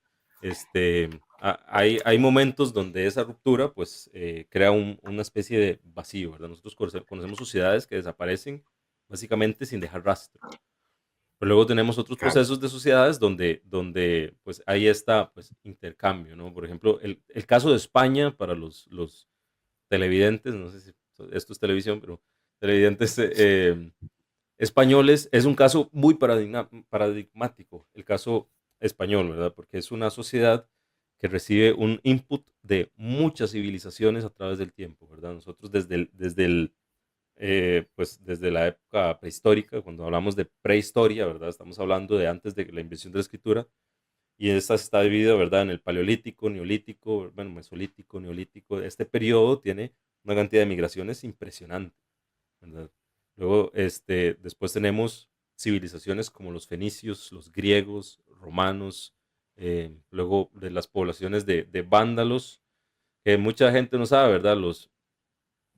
hay momentos donde esa ruptura pues crea una especie de vacío, ¿verdad? Nosotros conocemos sociedades que desaparecen básicamente sin dejar rastro. Pero luego tenemos otros claro. procesos de sociedades donde pues hay esta pues intercambio, ¿no? Por ejemplo, el caso de España para los televidentes, no sé si esto es televisión, pero televidentes españoles, es un caso muy paradigmático, el caso español, ¿verdad? Porque es una sociedad que recibe un input de muchas civilizaciones a través del tiempo, ¿verdad? Nosotros pues desde la época prehistórica, cuando hablamos de prehistoria, ¿verdad? Estamos hablando de antes de la invención de la escritura, y esta está dividida, ¿verdad? En el paleolítico, neolítico, bueno, mesolítico, neolítico. Este periodo tiene una cantidad de migraciones impresionante, ¿verdad? Luego, después tenemos civilizaciones como los fenicios, los griegos, romanos, luego de las poblaciones de vándalos, que mucha gente no sabe, ¿verdad?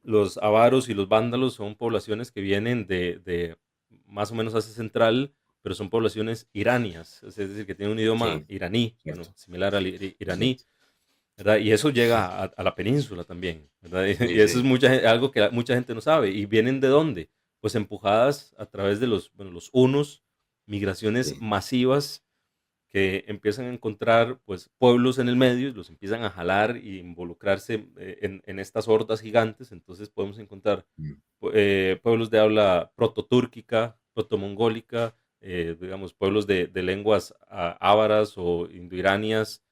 Los avaros y los vándalos son poblaciones que vienen de más o menos Asia Central, pero son poblaciones iranias, es decir, que tienen un idioma Sí, iraní, bueno, cierto. similar al Sí, iraní, ¿verdad? Y eso llega a la península también, ¿verdad? Y sí, eso es sí, algo que mucha gente no sabe. ¿Y vienen de dónde? Pues empujadas a través de los hunos, migraciones sí. masivas que empiezan a encontrar pues pueblos en el medio y los empiezan a jalar y involucrarse en estas hordas gigantes. Entonces podemos encontrar Mm. pueblos de habla prototúrquica, protomongólica, digamos, pueblos de lenguas ávaras o indoiranias,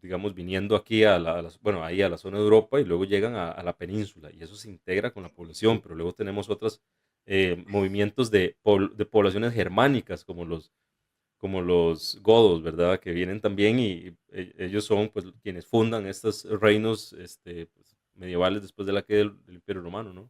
digamos, viniendo aquí bueno, ahí a la zona de Europa y luego llegan a la península y eso se integra con la población, pero luego tenemos otros movimientos de poblaciones germánicas como los godos, ¿verdad? Que vienen también y ellos son pues quienes fundan estos reinos pues, medievales después de la caída del Imperio Romano, ¿no?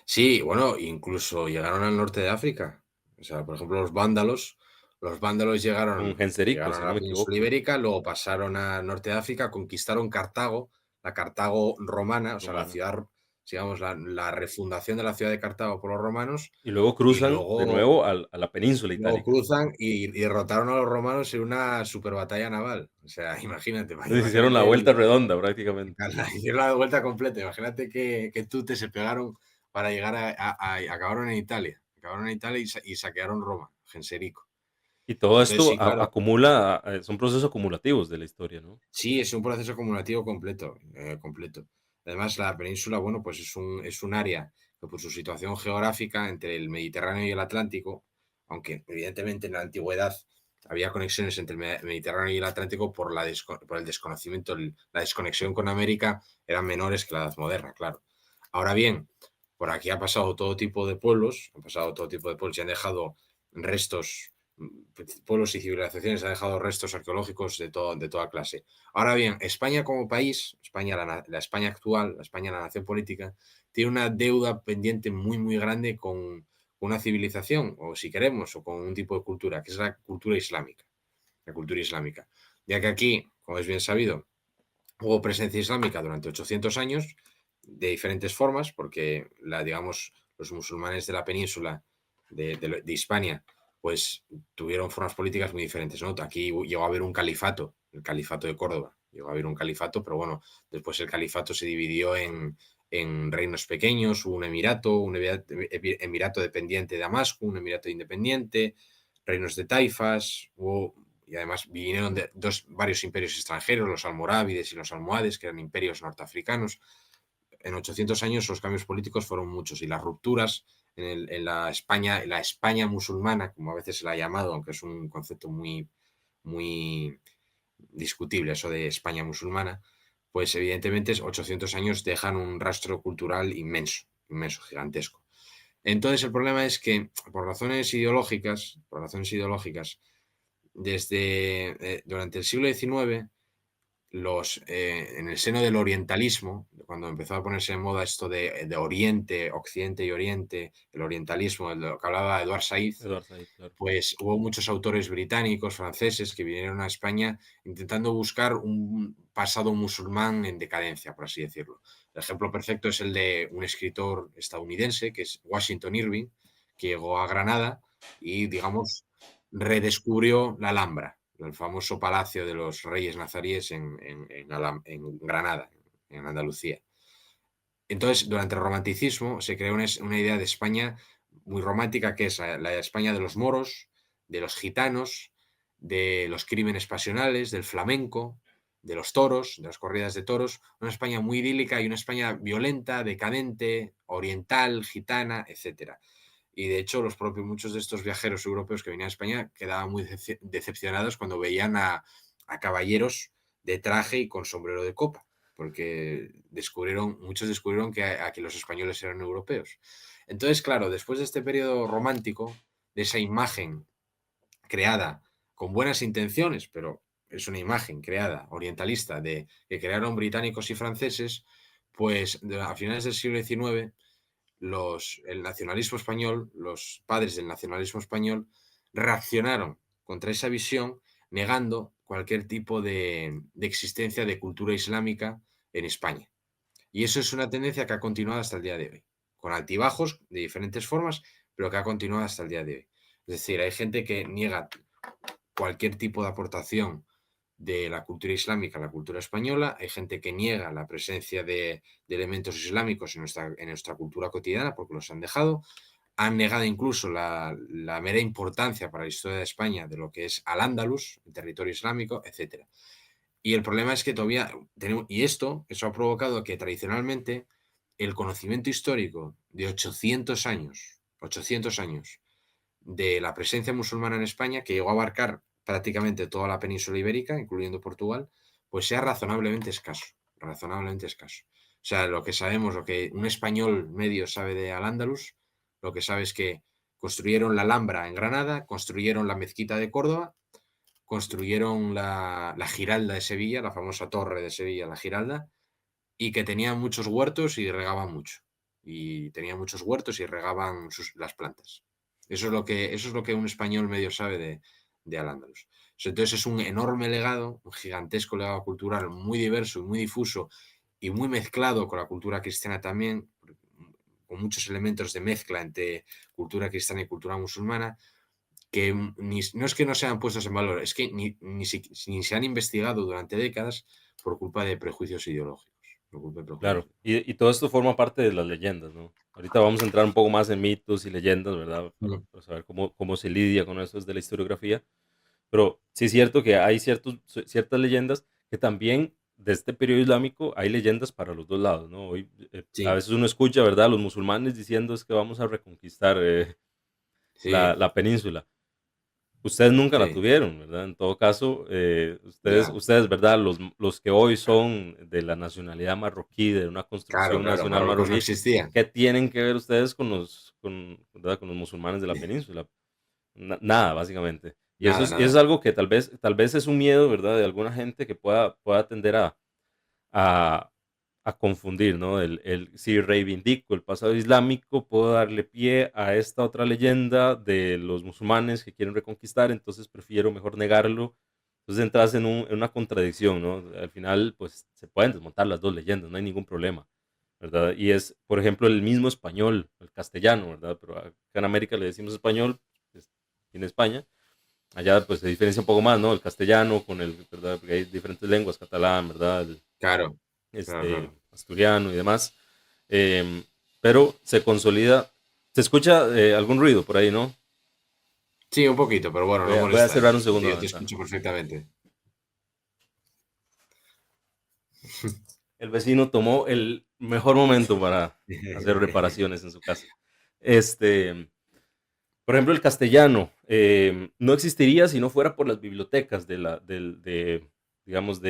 Sí, bueno, incluso llegaron al norte de África. O sea, por ejemplo, los vándalos Con llegaron Genserico, a si no la me península equivoco, ibérica, luego pasaron al norte de África, conquistaron Cartago, la Cartago romana, o sea, la romana. ciudad, digamos, la refundación de la ciudad de Cartago por los romanos, Y luego y cruzan de luego, nuevo a la península luego itálica. cruzan y derrotaron a los romanos en una super batalla naval. O sea, imagínate, Entonces hicieron la imagínate vuelta redonda prácticamente. hicieron la vuelta completa. Imagínate qué tutes se pegaron para llegar acabaron en Italia. Acabaron en Italia y saquearon Roma, Genserico. Y todo Entonces, esto sí, claro. acumula, son procesos acumulativos de la historia, ¿no? Sí, es un proceso acumulativo completo, completo. Además, la península, bueno, pues es un área que por su situación geográfica entre el Mediterráneo y el Atlántico, aunque evidentemente en la antigüedad había conexiones entre el Mediterráneo y el Atlántico por el desconocimiento, la desconexión con América eran menores que la edad moderna, claro. Ahora bien, por aquí ha pasado todo tipo de pueblos, y han dejado restos, pueblos y civilizaciones han dejado restos arqueológicos de toda clase. Ahora bien, España como país, España, la España actual, la España, la nación política, tiene una deuda pendiente muy, muy grande con una civilización, o si queremos, o con un tipo de cultura, que es la cultura islámica. La cultura islámica. Ya que aquí, como es bien sabido, hubo presencia islámica durante 800 años, de diferentes formas, porque digamos, los musulmanes de la península de Hispania, pues tuvieron formas políticas muy diferentes, ¿no? Aquí llegó a haber un califato, el califato de Córdoba, llegó a haber un califato, pero bueno, después el califato se dividió en reinos pequeños, hubo un emirato dependiente de Damasco, un emirato independiente, reinos de taifas, y además vinieron de varios imperios extranjeros, los almorávides y los almohades, que eran imperios norteafricanos. En 800 años los cambios políticos fueron muchos y las rupturas en la España musulmana, como a veces se la ha llamado, aunque es un concepto muy, muy discutible eso de España musulmana, pues evidentemente 800 años dejan un rastro cultural inmenso, inmenso, gigantesco. Entonces el problema es que por razones ideológicas, durante el siglo XIX, en el seno del orientalismo, cuando empezó a ponerse en moda esto de Oriente, Occidente y Oriente, el orientalismo, de lo que hablaba Edward Said, Eduardo Said, claro. pues hubo muchos autores británicos, franceses, que vinieron a España intentando buscar un pasado musulmán en decadencia, por así decirlo. El ejemplo perfecto es el de un escritor estadounidense, que es Washington Irving, que llegó a Granada y, digamos, redescubrió la Alhambra, el famoso palacio de los reyes nazaríes en Granada, en Andalucía. Entonces, durante el romanticismo se creó una idea de España muy romántica, que es la España de los moros, de los gitanos, de los crímenes pasionales, del flamenco, de los toros, de las corridas de toros, una España muy idílica y una España violenta, decadente, oriental, gitana, etcétera. Y de hecho, muchos de estos viajeros europeos que venían a España quedaban muy decepcionados cuando veían a caballeros de traje y con sombrero de copa, porque muchos descubrieron que aquí los españoles eran europeos. Entonces, claro, después de este periodo romántico, de esa imagen creada con buenas intenciones, pero es una imagen creada orientalista que crearon británicos y franceses, pues a finales del siglo XIX el nacionalismo español, los padres del nacionalismo español, reaccionaron contra esa visión negando cualquier tipo de existencia de cultura islámica en España. Y eso es una tendencia que ha continuado hasta el día de hoy, con altibajos de diferentes formas, pero que ha continuado hasta el día de hoy. Es decir, hay gente que niega cualquier tipo de aportación de la cultura islámica a la cultura española, hay gente que niega la presencia de elementos islámicos en nuestra cultura cotidiana porque los han dejado, han negado incluso la mera importancia para la historia de España de lo que es Al-Ándalus, el territorio islámico, etc. Y el problema es que todavía tenemos, y eso ha provocado que tradicionalmente el conocimiento histórico de 800 años de la presencia musulmana en España, que llegó a abarcar prácticamente toda la península ibérica, incluyendo Portugal, pues sea razonablemente escaso, razonablemente escaso. O sea, lo que sabemos, lo que un español medio sabe de Al-Ándalus, lo que sabe es que construyeron la Alhambra en Granada, construyeron la mezquita de Córdoba, construyeron la Giralda de Sevilla, la famosa torre de Sevilla, la Giralda, y que tenían muchos huertos y regaban mucho. Y tenían muchos huertos y regaban las plantas. Eso es lo que un español medio sabe de Al-Ándalus. Entonces es un enorme legado, un gigantesco legado cultural muy diverso y muy difuso y muy mezclado con la cultura cristiana también, con muchos elementos de mezcla entre cultura cristiana y cultura musulmana, que no es que no sean puestos en valor, es que ni se han investigado durante décadas por culpa de prejuicios ideológicos. Por culpa de prejuicios. Claro, y todo esto forma parte de las leyendas, ¿no? Ahorita vamos a entrar un poco más en mitos y leyendas, ¿verdad? Para, Mm. para saber cómo se lidia con eso desde la historiografía. Pero sí es cierto que hay ciertas leyendas que también de este periodo islámico hay leyendas para los dos lados, ¿no? Hoy, a Sí, veces uno escucha, ¿verdad? A los musulmanes diciendo es que vamos a reconquistar sí, la península. Ustedes nunca la Sí, tuvieron, ¿verdad? En todo caso, ya. ¿verdad? Los que hoy son de la nacionalidad marroquí, de una Claro, construcción claro, nacional Marruecos no marroquí, existía. ¿qué tienen que ver ustedes ¿verdad? Con los musulmanes de la península? Nada, básicamente. Nada, Y eso es nada. algo que tal vez es un miedo, ¿verdad? De alguna gente que pueda tender a, a confundir, ¿no? Si reivindico el pasado islámico, puedo darle pie a esta otra leyenda de los musulmanes que quieren reconquistar, entonces prefiero mejor negarlo. Entonces entras en una contradicción, ¿no? Al final, pues se pueden desmontar las dos leyendas, no hay ningún problema, ¿verdad? Y es, por ejemplo, el mismo español, el castellano, ¿verdad? Pero acá en América le decimos español, pues, en España. Allá pues se diferencia un poco más, ¿no? El castellano con ¿verdad? Porque hay diferentes lenguas, catalán, ¿verdad? Claro, claro, claro. Asturiano y demás. Em, pero se consolida. ¿Se escucha algún ruido por ahí, no? Sí, un poquito, pero bueno, Voy no a, voy a molesta, cerrar un segundo yo la te ventana. escucho perfectamente. El vecino tomó el mejor momento para hacer reparaciones en su casa. Este, por ejemplo, el castellano no existiría si no fuera por las bibliotecas digamos,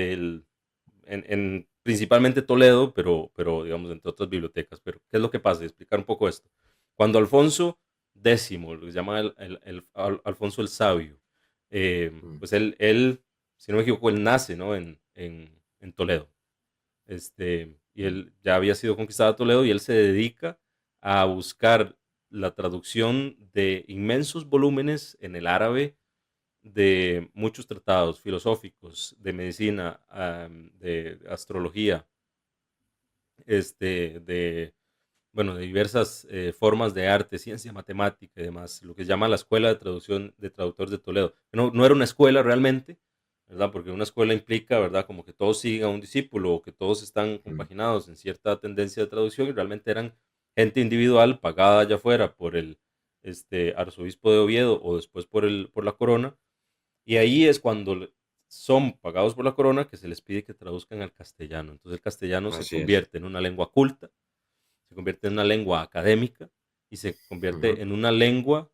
principalmente Toledo, pero digamos, entre otras bibliotecas. Pero, ¿qué es lo que pasa? Explicar un poco esto. Cuando Alfonso X, lo que se llama Alfonso el Sabio, Mm, pues él, si no me equivoco, él nace, ¿no? En Toledo. Y mm. él ya había sido conquistado Toledo y él se dedica a buscar la traducción de inmensos volúmenes en el árabe de muchos tratados filosóficos, de medicina, de astrología, bueno, de diversas formas de arte, ciencia, matemática y demás, lo que se llama la Escuela de Traducción de Traductores de Toledo. No era una escuela realmente, ¿verdad? Porque una escuela implica, ¿verdad? Como que todos sigan a un discípulo o que todos están Mm. compaginados en cierta tendencia de traducción y realmente eran gente individual pagada allá afuera por el arzobispo de Oviedo o después por la corona. Y ahí es cuando son pagados por la corona que se les pide que traduzcan al castellano. Entonces el castellano se Así es. convierte en una lengua culta, se convierte en una lengua académica y se Ujú. convierte en una lengua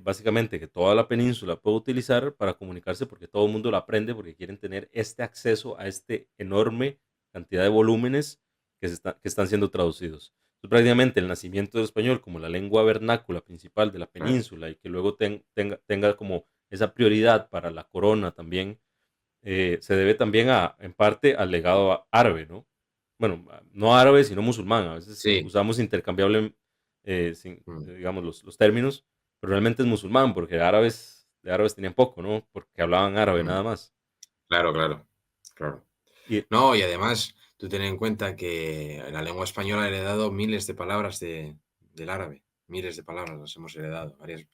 básicamente que toda la península puede utilizar para comunicarse porque todo el mundo la aprende porque quieren tener este acceso a este enorme cantidad de volúmenes que están siendo traducidos. Entonces, prácticamente el nacimiento del español como la lengua vernácula principal de la Claro. península y que luego tenga como esa prioridad para la corona también, se debe también en parte al legado árabe, ¿no? Bueno, no árabe, sino musulmán. A veces Sí. usamos intercambiable, Mm, digamos, los términos, pero realmente es musulmán, porque de árabes tenían poco, ¿no? Porque hablaban árabe mm. nada más. Claro, claro, claro. Y No, y además, tú ten en cuenta que la lengua española ha heredado miles de palabras del árabe. Miles de palabras las hemos heredado, varias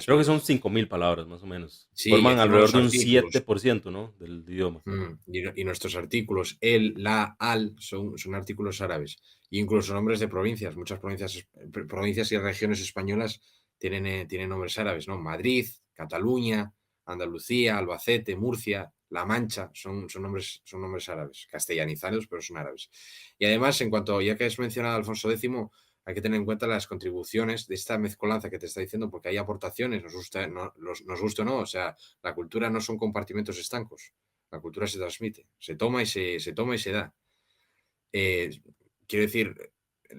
creo que son veces. 5.000 palabras, más o menos. Sí, y Forman encima alrededor los de un artículos. 7%, ¿no? Del idioma. Y nuestros artículos, el, la, al, son artículos árabes. E incluso nombres de provincias. Muchas provincias y regiones españolas tienen nombres árabes, ¿no? Madrid, Cataluña, Andalucía, Albacete, Murcia, La Mancha, son nombres árabes, castellanizados, pero son árabes. Y además, ya que has mencionado a Alfonso X, hay que tener en cuenta las contribuciones de esta mezcolanza que te está diciendo, porque hay aportaciones, nos gusta o no, o sea, la cultura no son compartimentos estancos. La cultura se transmite, se toma y se da. Eh, Quiero decir,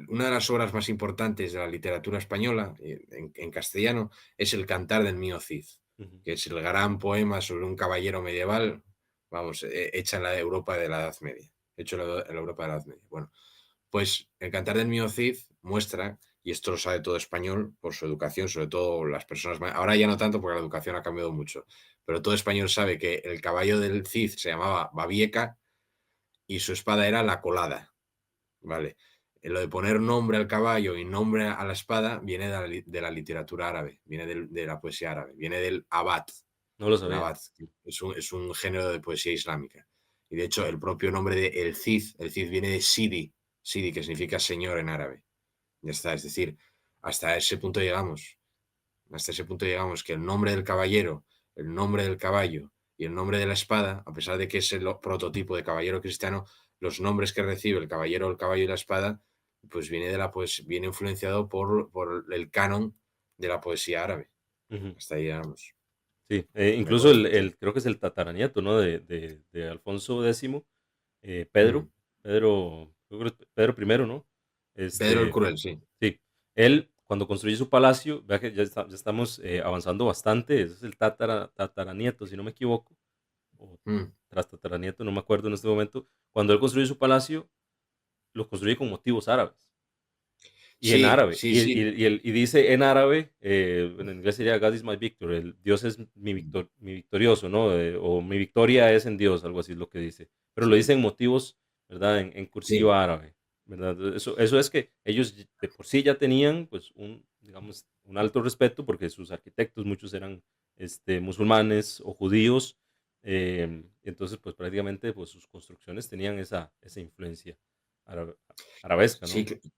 una de las obras más importantes de la literatura española, en castellano, es El Cantar del Mío Cid, Ujú, que es el gran poema sobre un caballero medieval, vamos, hecha en la Europa de la Edad Media. Hecho en la Europa de la Edad Media. Bueno, pues El Cantar del Mío Cid muestra, y esto lo sabe todo español por su educación, sobre todo las personas, ahora ya no tanto porque la educación ha cambiado mucho, pero todo español sabe que el caballo del Cid se llamaba Babieca y su espada era la colada, ¿vale? Lo de poner nombre al caballo y nombre a la espada viene de la literatura árabe, viene de la poesía árabe, viene del abad. no lo El sabía. abad es un género de poesía islámica. Y de hecho, el propio nombre de el Cid viene de Sidi, que significa señor en árabe. Ya está, es decir, hasta ese punto llegamos. Hasta ese punto llegamos que el nombre del caballero, el nombre del caballo y el nombre de la espada, a pesar de que es el prototipo de caballero cristiano, los nombres que recibe el caballero, el caballo y la espada, pues viene influenciado por el canon de la poesía árabe. Ujú. Hasta ahí llegamos. Sí, ¿De incluso acuerdo? creo que es el tataranieto, ¿no? De Alfonso X, Mm. Creo que es Pedro primero, ¿no? Pedro el Este, Cruel, sí. sí, él cuando construye su palacio, vea que ya estamos avanzando bastante, ese es el tataranieto, si no me equivoco, o Mm. tras tataranieto, no me acuerdo en este momento. Cuando él construye su palacio, lo construye con motivos árabes y en Sí, árabe. sí, sí. Y dice en árabe, en inglés sería God is my victor, el Dios es mi victorioso, ¿no? O mi victoria es en Dios, algo así es lo que dice. Pero lo dice en motivos, ¿verdad? En Sí. cursiva árabe, ¿verdad? Eso es que ellos de por sí ya tenían, pues, digamos, un alto respeto porque sus arquitectos, muchos eran musulmanes o judíos. Entonces, pues prácticamente pues, sus construcciones tenían esa influencia árabe- arabesca, Sí, ¿no?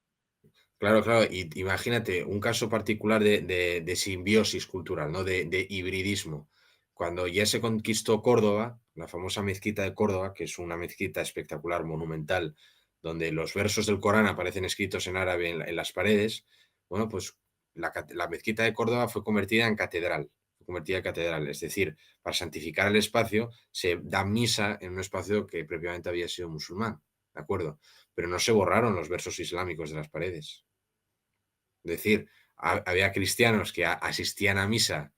claro, claro. Y imagínate un caso particular de simbiosis cultural, ¿no? De hibridismo. Cuando ya se conquistó Córdoba, la famosa mezquita de Córdoba, que es una mezquita espectacular, monumental, donde los versos del Corán aparecen escritos en árabe en las paredes, bueno, pues la mezquita de Córdoba fue convertida en catedral. Fue convertida en catedral. Es decir, para santificar el espacio, se da misa en un espacio que previamente había sido musulmán. ¿De acuerdo? Pero no se borraron los versos islámicos de las paredes. Es decir, había cristianos que asistían a misa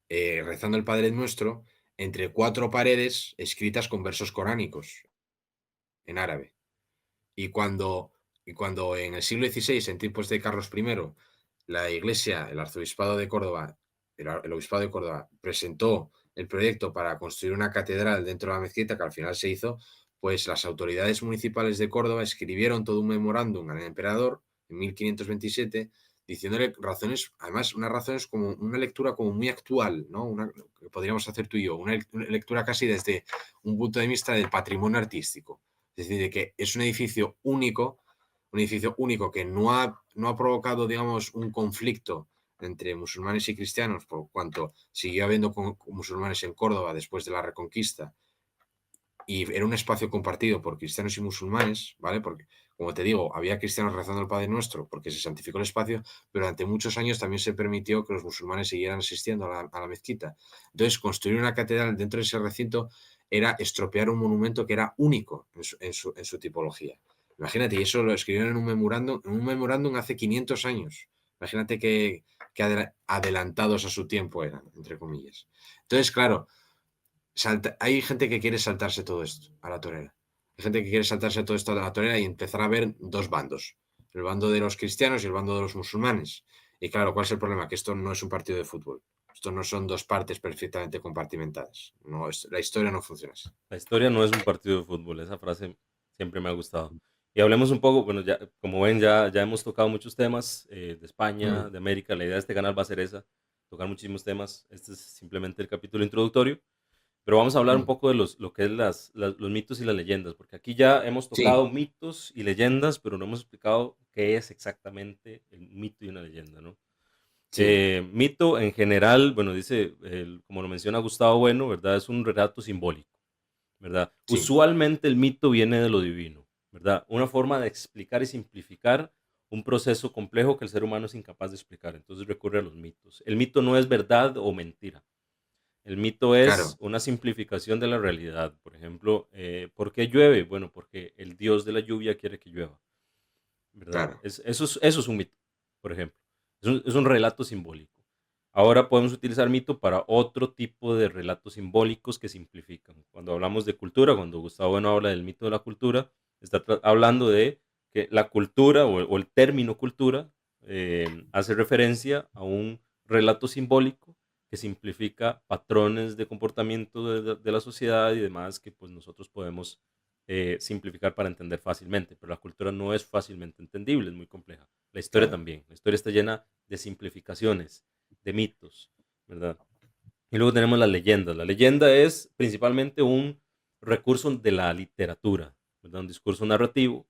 rezando el Padre Nuestro entre cuatro paredes escritas con versos coránicos en árabe. Y cuando en el siglo XVI, en tiempos de Carlos I, la Iglesia, el Arzobispado de Córdoba, el Obispado de Córdoba, presentó el proyecto para construir una catedral dentro de la mezquita, que al final se hizo, pues las autoridades municipales de Córdoba escribieron todo un memorándum al emperador en 1527 diciéndole razones, además unas razones como una lectura como muy actual, ¿no? Una que podríamos hacer tú y yo, una lectura casi desde un punto de vista del patrimonio artístico. Es decir, de que es un edificio único que no ha provocado, digamos, un conflicto entre musulmanes y cristianos, por cuanto siguió habiendo musulmanes en Córdoba después de la Reconquista, y era un espacio compartido por cristianos y musulmanes, ¿vale? Porque, como te digo, había cristianos rezando el Padre Nuestro porque se santificó el espacio, pero durante muchos años también se permitió que los musulmanes siguieran asistiendo a la mezquita. Entonces, construir una catedral dentro de ese recinto era estropear un monumento que era único en su tipología. Imagínate, y eso lo escribieron en un memorándum hace 500 años. Imagínate que adelantados a su tiempo eran, entre comillas. Entonces, claro, hay gente que quiere saltarse todo esto a la torera. Hay gente que quiere saltarse todo esto a la torera y empezar a ver dos bandos. El bando de los cristianos y el bando de los musulmanes. Y claro, ¿cuál es el problema? Que esto no es un partido de fútbol. Esto no son dos partes perfectamente compartimentadas. No, la historia no funciona así. La historia no es un partido de fútbol, esa frase siempre me ha gustado. Y hablemos un poco, bueno, ya, como ven, ya hemos tocado muchos temas de España, Mm, de América. La idea de este canal va a ser esa, tocar muchísimos temas. Este es simplemente el capítulo introductorio, pero vamos a hablar un mm. poco de lo que es los mitos y las leyendas, porque aquí ya hemos Sí, tocado mitos y leyendas, pero no hemos explicado qué es exactamente el mito y una leyenda, ¿no? sí, Mito en general, bueno, dice, como lo menciona Gustavo Bueno, ¿verdad? Es un relato simbólico, ¿verdad? sí, Usualmente el mito viene de lo divino, ¿verdad? Una forma de explicar y simplificar un proceso complejo que el ser humano es incapaz de explicar. Entonces recurre a los mitos. El mito no es verdad o mentira. El mito es claro, una simplificación de la realidad. Por ejemplo, ¿por qué llueve? Bueno, porque el dios de la lluvia quiere que llueva, ¿verdad? claro, Eso es un mito, por ejemplo. Es un relato simbólico. Ahora podemos utilizar mito para otro tipo de relatos simbólicos que simplifican. Cuando hablamos de cultura, cuando Gustavo Bueno habla del mito de la cultura, está hablando de que la cultura o el término cultura hace referencia a un relato simbólico que simplifica patrones de comportamiento de la sociedad y demás que pues nosotros podemos simplificar para entender fácilmente, pero la cultura no es fácilmente entendible, es muy compleja. La historia claro. también, la historia está llena de simplificaciones, de mitos, ¿verdad? Y luego tenemos las leyendas. La leyenda es principalmente un recurso de la literatura, ¿verdad? Un discurso narrativo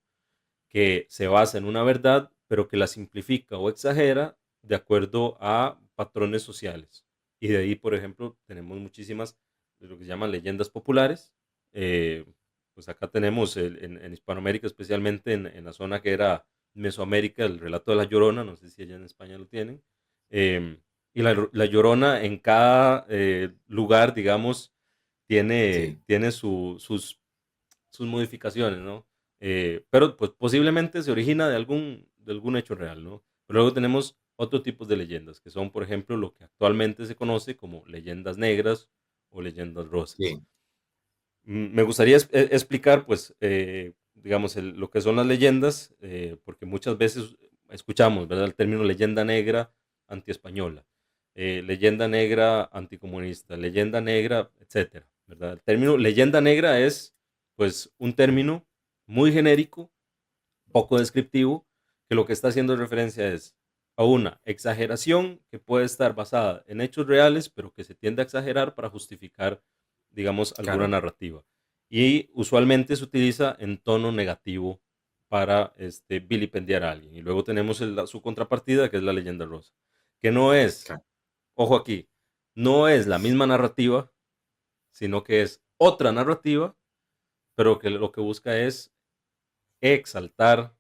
que se basa en una verdad, pero que la simplifica o exagera de acuerdo a patrones sociales. Y de ahí, por ejemplo, tenemos muchísimas de lo que se llaman leyendas populares. Eh, pues acá tenemos en Hispanoamérica, especialmente en la zona que era Mesoamérica, el relato de la Llorona, no sé si allá en España lo tienen. Eh, Y la Llorona en cada lugar, digamos, Sí, tiene sus modificaciones, ¿no? Pero pues posiblemente se origina de algún hecho real, ¿no? Pero luego tenemos otro tipo de leyendas, que son, por ejemplo, lo que actualmente se conoce como leyendas negras o leyendas rosas. sí, Me gustaría explicar, pues, digamos, lo que son las leyendas, porque muchas veces escuchamos, ¿verdad? El término leyenda negra antiespañola, leyenda negra anticomunista, leyenda negra, etcétera, ¿verdad? El término leyenda negra es, pues, un término muy genérico, poco descriptivo, que lo que está haciendo referencia es a una exageración que puede estar basada en hechos reales, pero que se tiende a exagerar para justificar, digamos, alguna claro. narrativa. Y usualmente se utiliza en tono negativo para vilipendiar a alguien. Y luego tenemos su contrapartida, que es la leyenda rosa, que no es, Claro. ojo aquí, no es la misma narrativa, sino que es otra narrativa, pero que lo que busca es exaltar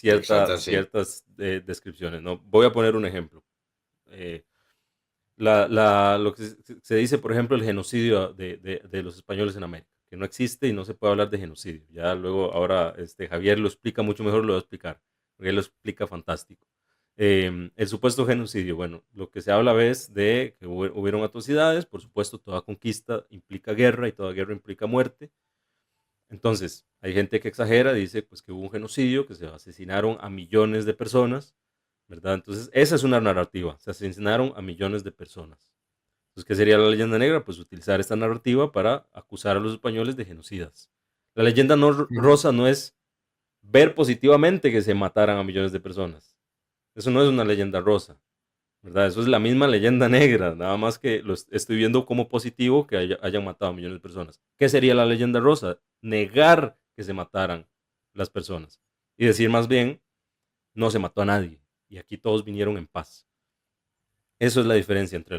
Exaltar, sí. ciertas descripciones, ¿no? Voy a poner un ejemplo. Eh, lo que se dice, por ejemplo, el genocidio de los españoles en América, que no existe y no se puede hablar de genocidio. Ya luego, ahora, Javier lo explica mucho mejor, lo va a explicar, porque él lo explica fantástico. El supuesto genocidio, bueno, lo que se habla es de que hubieron atrocidades, por supuesto, toda conquista implica guerra y toda guerra implica muerte. Entonces, hay gente que exagera, dice pues que hubo un genocidio, que se asesinaron a millones de personas, ¿verdad? Entonces, esa es una narrativa, se asesinaron a millones de personas. Entonces, ¿qué sería la leyenda negra? Pues utilizar esta narrativa para acusar a los españoles de genocidas. La leyenda Ujú. rosa no es ver positivamente que se mataran a millones de personas. Eso no es una leyenda rosa, ¿verdad? Eso es la misma leyenda negra, nada más que estoy viendo como positivo que hayan matado a millones de personas. ¿Qué sería la leyenda rosa? Negar que se mataran las personas y decir más bien, no se mató a nadie y aquí todos vinieron en paz. Eso es la diferencia entre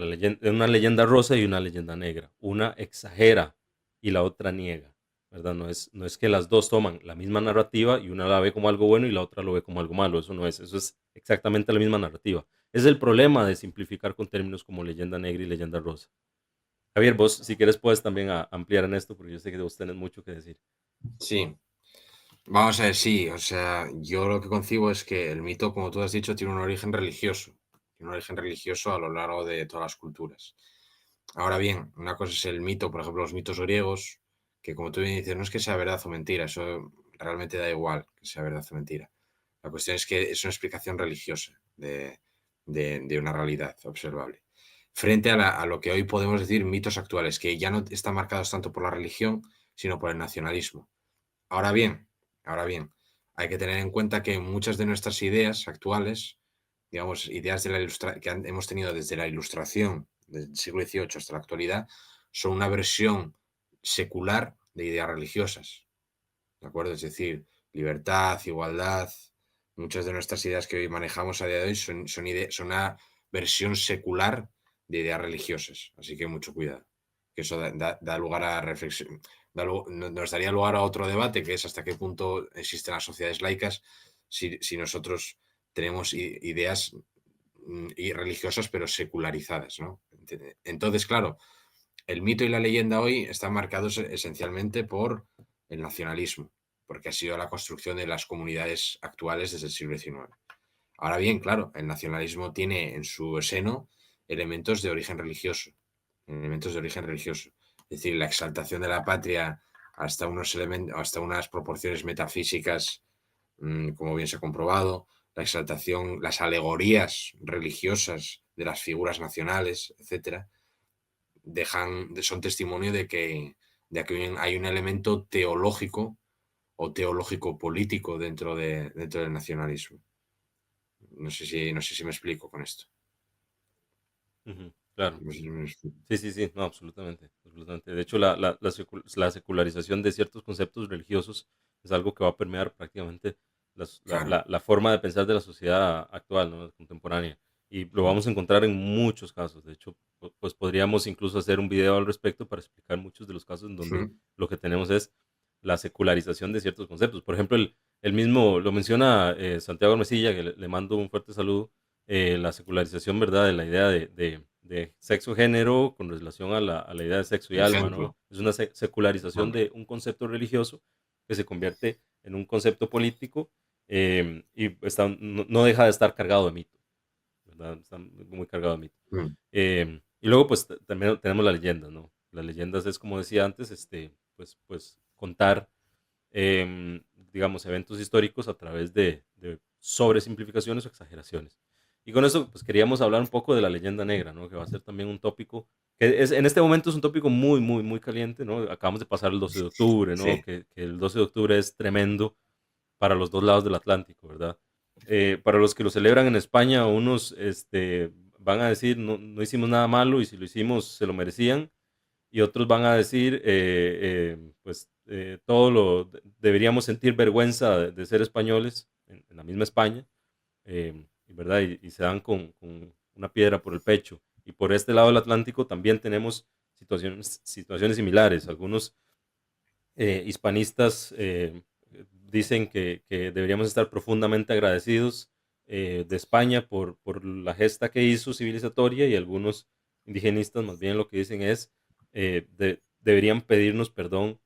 una leyenda rosa y una leyenda negra. Una exagera y la otra niega, ¿verdad? No es que las dos toman la misma narrativa y una la ve como algo bueno y la otra lo ve como algo malo. Eso no es, eso es exactamente la misma narrativa. Es el problema de simplificar con términos como leyenda negra y leyenda rosa. Javier, vos si quieres puedes también ampliar en esto porque yo sé que vos tenés mucho que decir. Sí. Vamos a ver, sí. O sea, yo lo que concibo es que el mito, como tú has dicho, tiene un origen religioso. Tiene un origen religioso a lo largo de todas las culturas. Ahora bien, una cosa es el mito, por ejemplo, los mitos griegos, que como tú bien dices, no es que sea verdad o mentira, eso realmente da igual que sea verdad o mentira. La cuestión es que es una explicación religiosa de una realidad observable. Frente a lo que hoy podemos decir mitos actuales, que ya no están marcados tanto por la religión, sino por el nacionalismo. Ahora bien, ahora bien, hay que tener en cuenta que muchas de nuestras ideas actuales, digamos, ideas de que hemos tenido desde la Ilustración del siglo XVIII hasta la actualidad, son una versión secular de ideas religiosas, ¿de acuerdo? Es decir, libertad, igualdad, muchas de nuestras ideas que hoy manejamos a día de hoy son una versión secular de ideas religiosas, así que mucho cuidado, que eso da lugar a reflexión, nos daría lugar a otro debate, que es hasta qué punto existen las sociedades laicas si nosotros tenemos ideas y religiosas pero secularizadas, ¿no? Entonces, claro, el mito y la leyenda hoy están marcados esencialmente por el nacionalismo, porque ha sido la construcción de las comunidades actuales desde el siglo XIX. Ahora bien, claro, el nacionalismo tiene en su seno elementos de origen religioso, elementos de origen religioso. Es decir, la exaltación de la patria hasta unos elementos, hasta unas proporciones metafísicas, como bien se ha comprobado, la exaltación, las alegorías religiosas de las figuras nacionales, etcétera, son testimonio de que hay un elemento teológico o teológico político dentro del nacionalismo. No sé si me explico con esto. Ujú, claro. No sé si me explico. Sí, sí, sí, no, absolutamente, absolutamente. De hecho, la secularización de ciertos conceptos religiosos es algo que va a permear prácticamente Claro. la forma de pensar de la sociedad actual, ¿no? Contemporánea. Y lo vamos a encontrar en muchos casos. De hecho, pues podríamos incluso hacer un video al respecto para explicar muchos de los casos en donde Ujú. lo que tenemos es la secularización de ciertos conceptos. Por ejemplo, el mismo, lo menciona Santiago Mesilla, que le mando un fuerte saludo. la secularización, ¿verdad? De la idea de sexo-género con relación a la idea de sexo y Por alma, ¿no? ejemplo, Es una secularización hombre, de un concepto religioso que se convierte en un concepto político y no deja de estar cargado de mito, ¿verdad? Está muy cargado de mito. mm, Y luego, pues, también tenemos las leyendas, ¿no? Las leyendas es, como decía antes, pues contar, digamos, eventos históricos a través de sobresimplificaciones o exageraciones. Y con eso, pues, queríamos hablar un poco de la leyenda negra, ¿no? Que va a ser también un tópico que en este momento es un tópico muy, muy, muy caliente, ¿no? Acabamos de pasar el 12 de octubre, ¿no? sí, Que el 12 de octubre es tremendo para los dos lados del Atlántico, ¿verdad? Para los que lo celebran en España, unos van a decir, no, no hicimos nada malo y si lo hicimos se lo merecían, y otros van a decir, deberíamos sentir vergüenza de ser españoles en la misma España, ¿verdad? Y se dan con una piedra por el pecho. Y por este lado del Atlántico también tenemos situaciones similares. Algunos hispanistas dicen que deberíamos estar profundamente agradecidos de España por la gesta que hizo civilizatoria, y algunos indigenistas más bien lo que dicen es deberían pedirnos perdón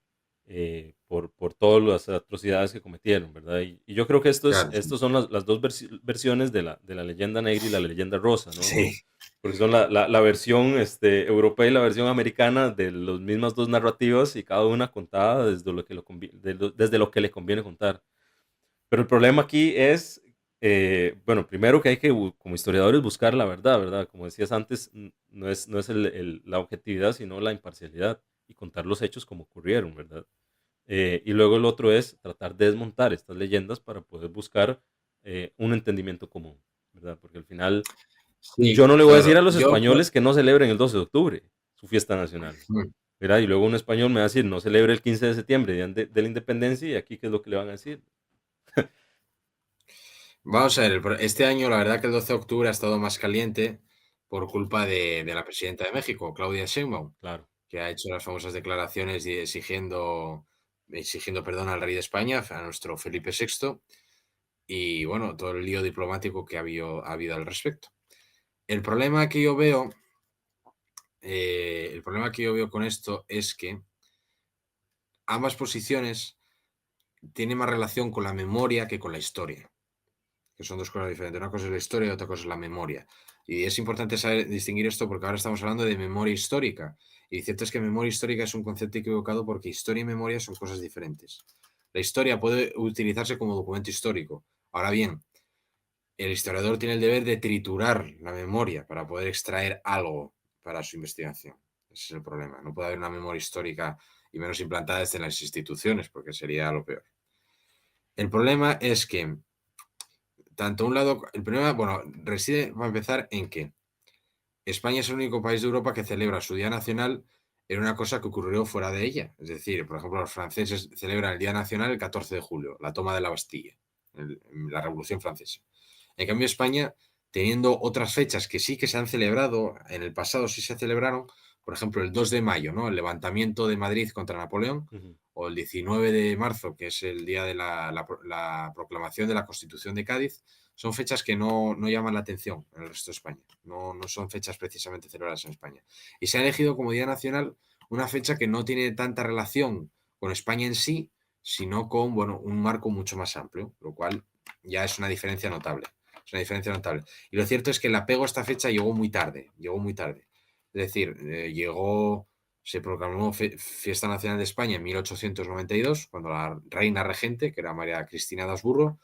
por todas las atrocidades que cometieron, ¿verdad? Y yo creo que claro, estos son las dos versiones de la leyenda negra y la leyenda rosa, ¿no? sí. Porque son la versión europea y la versión americana de las mismas dos narrativas, y cada una contada desde lo que le conviene contar. Pero el problema aquí es, bueno, primero que hay que, como historiadores, buscar la verdad, ¿verdad? Como decías antes, no es la objetividad, sino la imparcialidad y contar los hechos como ocurrieron, ¿verdad? Y luego el otro es tratar de desmontar estas leyendas para poder buscar un entendimiento común, ¿verdad? Porque al final yo Sí, no le voy a decir claro. a los españoles que no celebren el 12 de octubre, su fiesta nacional, Mm, ¿verdad? Y luego un español me va a decir, no celebre el 15 de septiembre, día de la independencia, y aquí, ¿qué es lo que le van a decir? Vamos a ver, este año la verdad que el 12 de octubre ha estado más caliente por culpa de la presidenta de México, Claudia Sheinbaum, Claro, que ha hecho las famosas declaraciones y exigiendo perdón al rey de España, a nuestro Felipe VI, y bueno, todo el lío diplomático que ha habido al respecto. El problema que yo veo, el problema que yo veo con esto es que ambas posiciones tienen más relación con la memoria que con la historia, que son dos cosas diferentes. Una cosa es la historia y otra cosa es la memoria. Y es importante saber distinguir esto porque ahora estamos hablando de memoria histórica. Y cierto es que memoria histórica es un concepto equivocado porque historia y memoria son cosas diferentes. La historia puede utilizarse como documento histórico. Ahora bien, el historiador tiene el deber de triturar la memoria para poder extraer algo para su investigación. Ese es el problema. No puede haber una memoria histórica y menos implantada desde las instituciones, porque sería lo peor. El problema es que, tanto un lado, el problema, bueno, reside, para empezar, en que España es el único país de Europa que celebra su Día Nacional en una cosa que ocurrió fuera de ella. Es decir, por ejemplo, los franceses celebran el Día Nacional el 14 de julio, la toma de la Bastilla, la Revolución Francesa. En cambio, España, teniendo otras fechas que sí que se han celebrado, en el pasado sí se celebraron, por ejemplo, el 2 de mayo, ¿no? El levantamiento de Madrid contra Napoleón, ujú, o el 19 de marzo, que es el día de la proclamación de la Constitución de Cádiz, son fechas que no llaman la atención en el resto de España. No son fechas precisamente celebradas en España. Y se ha elegido como Día Nacional una fecha que no tiene tanta relación con España en sí, sino con, bueno, un marco mucho más amplio, lo cual ya es una diferencia notable. Es una diferencia notable. Y lo cierto es que el apego a esta fecha llegó muy tarde, llegó muy tarde. Es decir, se proclamó Fiesta Nacional de España en 1892, cuando la reina regente, que era María Cristina de Habsburgo,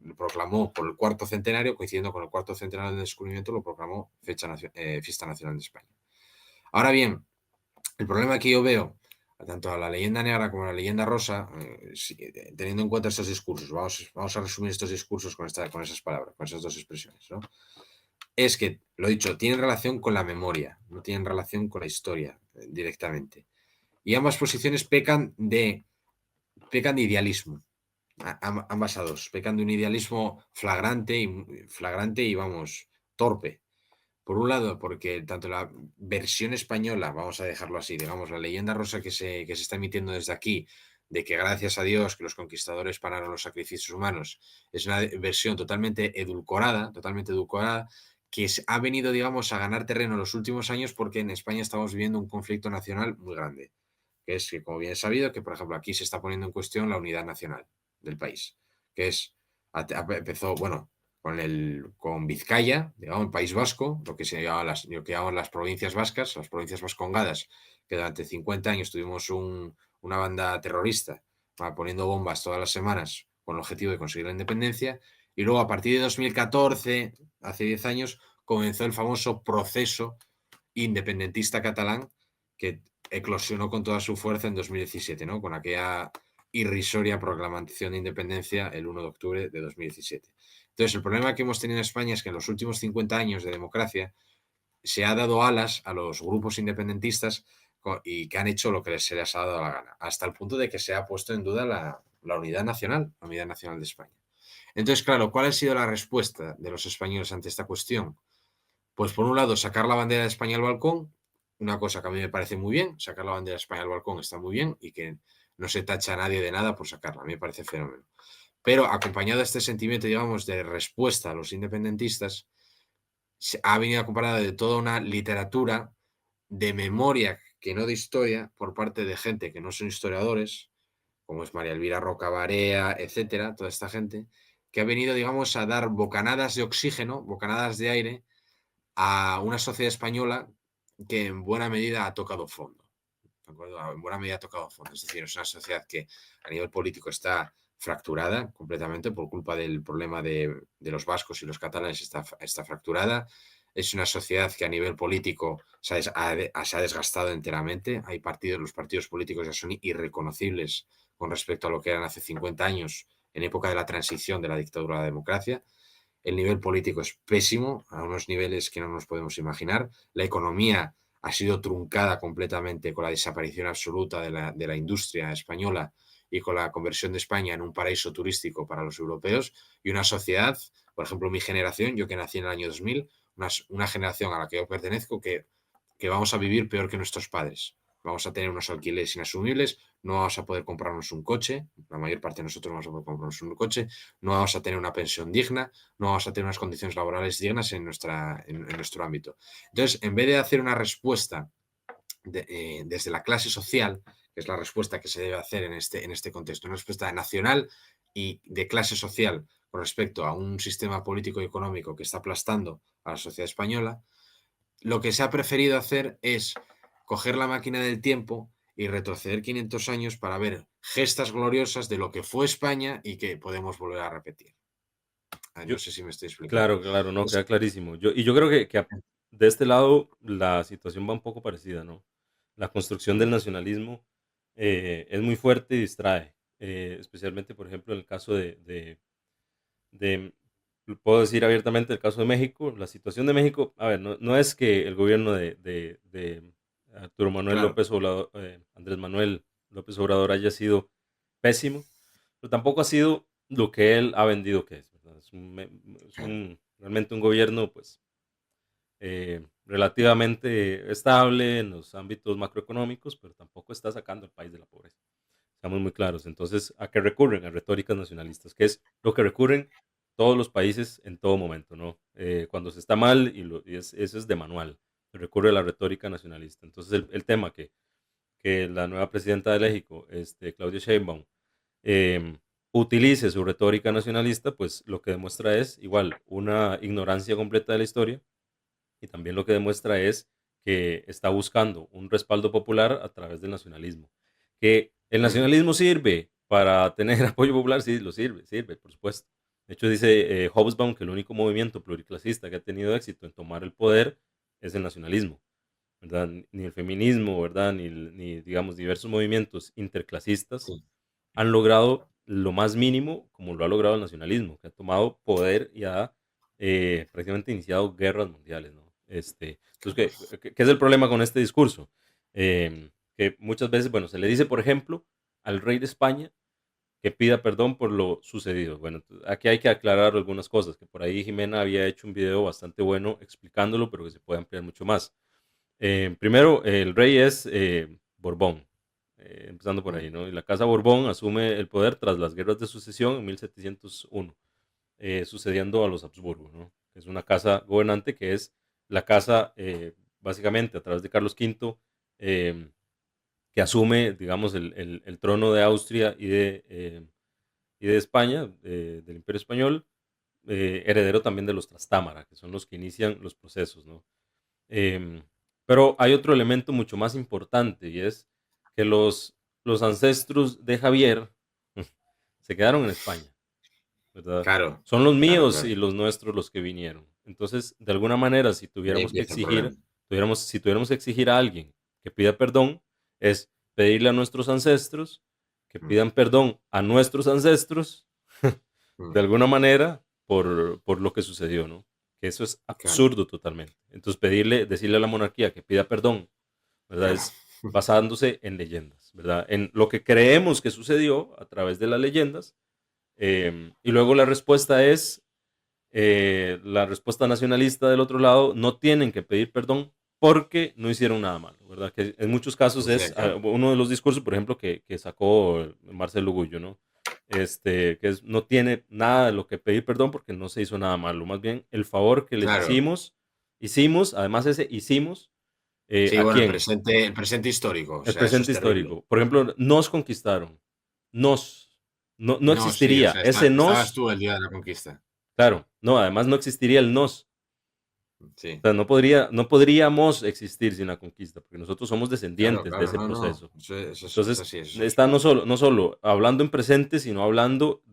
lo proclamó por el cuarto centenario, coincidiendo con el cuarto centenario del descubrimiento, lo proclamó Fiesta Nacional de España. Ahora bien, el problema que yo veo, tanto a la leyenda negra como a la leyenda rosa, teniendo en cuenta estos discursos, vamos a resumir estos discursos con esas palabras, con esas dos expresiones, ¿no? Es que, lo dicho, tienen relación con la memoria, no tienen relación con la historia directamente. Y ambas posiciones pecan de idealismo, ambas a dos, pecan de un idealismo flagrante y, vamos, torpe. Por un lado, porque tanto la versión española, vamos a dejarlo así, digamos, la leyenda rosa que se está emitiendo desde aquí, de que gracias a Dios que los conquistadores pararon los sacrificios humanos, es una versión totalmente edulcorada, que ha venido, digamos, a ganar terreno en los últimos años porque en España estamos viviendo un conflicto nacional muy grande, que es que, como bien es sabido, que, por ejemplo, aquí se está poniendo en cuestión la unidad nacional del país, que es, empezó, bueno, con Vizcaya, digamos, el País Vasco, lo que llaman las provincias vascas, las provincias vascongadas, que durante 50 años tuvimos una banda terrorista poniendo bombas todas las semanas con el objetivo de conseguir la independencia, y luego a partir de 2014, hace 10 años, comenzó el famoso proceso independentista catalán que eclosionó con toda su fuerza en 2017, ¿no? Con aquella irrisoria proclamación de independencia el 1 de octubre de 2017. Entonces, el problema que hemos tenido en España es que en los últimos 50 años de democracia se ha dado alas a los grupos independentistas y que han hecho lo que se les ha dado la gana, hasta el punto de que se ha puesto en duda la unidad nacional, la unidad nacional de España. Entonces, claro, ¿cuál ha sido la respuesta de los españoles ante esta cuestión? Pues por un lado, sacar la bandera de España al balcón, una cosa que a mí me parece muy bien, sacar la bandera de España al balcón está muy bien y que no se tacha a nadie de nada por sacarla, a mí me parece fenómeno. Pero acompañado de este sentimiento, digamos, de respuesta a los independentistas, ha venido acompañada de toda una literatura de memoria, que no de historia, por parte de gente que no son historiadores, como es María Elvira Rocabarea, etcétera, toda esta gente, que ha venido, digamos, a dar bocanadas de oxígeno, bocanadas de aire a una sociedad española que en buena medida ha tocado fondo. ¿De acuerdo? En buena medida ha tocado fondo. Es decir, es una sociedad que a nivel político está fracturada completamente por culpa del problema de los vascos y los catalanes, está fracturada. Es una sociedad que a nivel político se ha desgastado enteramente. Hay partidos, los partidos políticos ya son irreconocibles con respecto a lo que eran hace 50 años, en época de la transición de la dictadura a la democracia. El nivel político es pésimo, a unos niveles que no nos podemos imaginar. La economía ha sido truncada completamente con la desaparición absoluta de la industria española y con la conversión de España en un paraíso turístico para los europeos, y una sociedad, por ejemplo, mi generación, yo que nací en el año 2000, una generación a la que yo pertenezco, que vamos a vivir peor que nuestros padres. Vamos a tener unos alquileres inasumibles, no vamos a poder comprarnos un coche, la mayor parte de nosotros no vamos a poder comprarnos un coche, no vamos a tener una pensión digna, no vamos a tener unas condiciones laborales dignas en nuestro ámbito. Entonces, en vez de hacer una respuesta desde la clase social, que es la respuesta que se debe hacer en este contexto, una respuesta nacional y de clase social con respecto a un sistema político y económico que está aplastando a la sociedad española, lo que se ha preferido hacer es coger la máquina del tiempo y retroceder 500 años para ver gestas gloriosas de lo que fue España y que podemos volver a repetir. Yo, No sé si me estoy explicando. claro, claro, no, Es- queda clarísimo. Y yo creo que de este lado la situación va un poco parecida, ¿no? La construcción del nacionalismo es muy fuerte y distrae, especialmente, por ejemplo, en el caso de, puedo decir abiertamente el caso de México. La situación de México, a ver, no es que el gobierno de Arturo Manuel claro, López Obrador, Andrés Manuel López Obrador haya sido pésimo, pero tampoco ha sido lo que él ha vendido que es, ¿verdad? Realmente un gobierno, pues, relativamente estable en los ámbitos macroeconómicos, pero tampoco está sacando al país de la pobreza. Estamos muy claros. Entonces, ¿a qué recurren? A retóricas nacionalistas, que es lo que recurren todos los países en todo momento, ¿no? Cuando se está mal, eso es de manual, se recurre a la retórica nacionalista. Entonces, el tema que la nueva presidenta de México, Claudia Sheinbaum, utilice su retórica nacionalista, pues lo que demuestra es igual una ignorancia completa de la historia, y también lo que demuestra es que está buscando un respaldo popular a través del nacionalismo. Que el nacionalismo sirve para tener apoyo popular, sí, lo sirve, por supuesto. De hecho, dice Hobsbawm que el único movimiento pluriclasista que ha tenido éxito en tomar el poder es el nacionalismo, ¿verdad? Ni el feminismo, ¿verdad? Ni digamos, diversos movimientos interclasistas sí, han logrado lo más mínimo como lo ha logrado el nacionalismo, que ha tomado poder y ha prácticamente iniciado guerras mundiales, ¿no? Entonces, ¿qué es el problema con este discurso? Que muchas veces, bueno, se le dice, por ejemplo, al rey de España que pida perdón por lo sucedido. Bueno, aquí hay que aclarar algunas cosas, que por ahí Jimena había hecho un video bastante bueno explicándolo, pero que se puede ampliar mucho más. Primero, el rey es Borbón, empezando por mm, ahí, ¿no? Y la Casa Borbón asume el poder tras las guerras de sucesión en 1701, sucediendo a los Habsburgo, ¿no? Es una casa gobernante que es la casa, básicamente, a través de Carlos V, eh, que asume, digamos, el trono de Austria y de España, del Imperio Español, heredero también de los Trastámara, que son los que inician los procesos, ¿no? Em, pero hay otro elemento mucho más importante y es que los ancestros de Javier se quedaron en España, ¿verdad? claro, Son los claro, míos claro. y los nuestros los que vinieron. Entonces, de alguna manera, si Ahí tuviéramos que empieza el exigir, problema. si tuviéramos que exigir a alguien que pida perdón, es pedirle a nuestros ancestros que Mm, pidan perdón a nuestros ancestros mm, de alguna manera por lo que sucedió, ¿no? Que eso es claro, absurdo totalmente. Entonces, decirle a la monarquía que pida perdón, ¿verdad? claro. Es basándose en leyendas, ¿verdad? En lo que creemos que sucedió a través de las leyendas. Y luego la respuesta nacionalista del otro lado, no tienen que pedir perdón porque no hicieron nada malo, ¿verdad? Que en muchos casos Sí, es claro. uno de los discursos, por ejemplo, que sacó Marcelo Gullo, ¿no? Que no tiene nada de lo que pedir perdón porque no se hizo nada malo, más bien el favor que les Claro. hicimos, además ese hicimos, Sí, ¿a bueno, quién? el presente histórico, o El sea, eso es presente terrible. histórico. Por ejemplo, nos conquistaron, nos, no No, sí, o existiría sea, ese estabas nos, tú el día de la conquista. claro, no, además no existiría el nos. Sí, O sea, no podríamos existir sin la conquista, porque nosotros somos claro, descendientes de claro, ese no, no. proceso. Es Entonces, así, eso es está así. no solo hablando en presente, sino hablando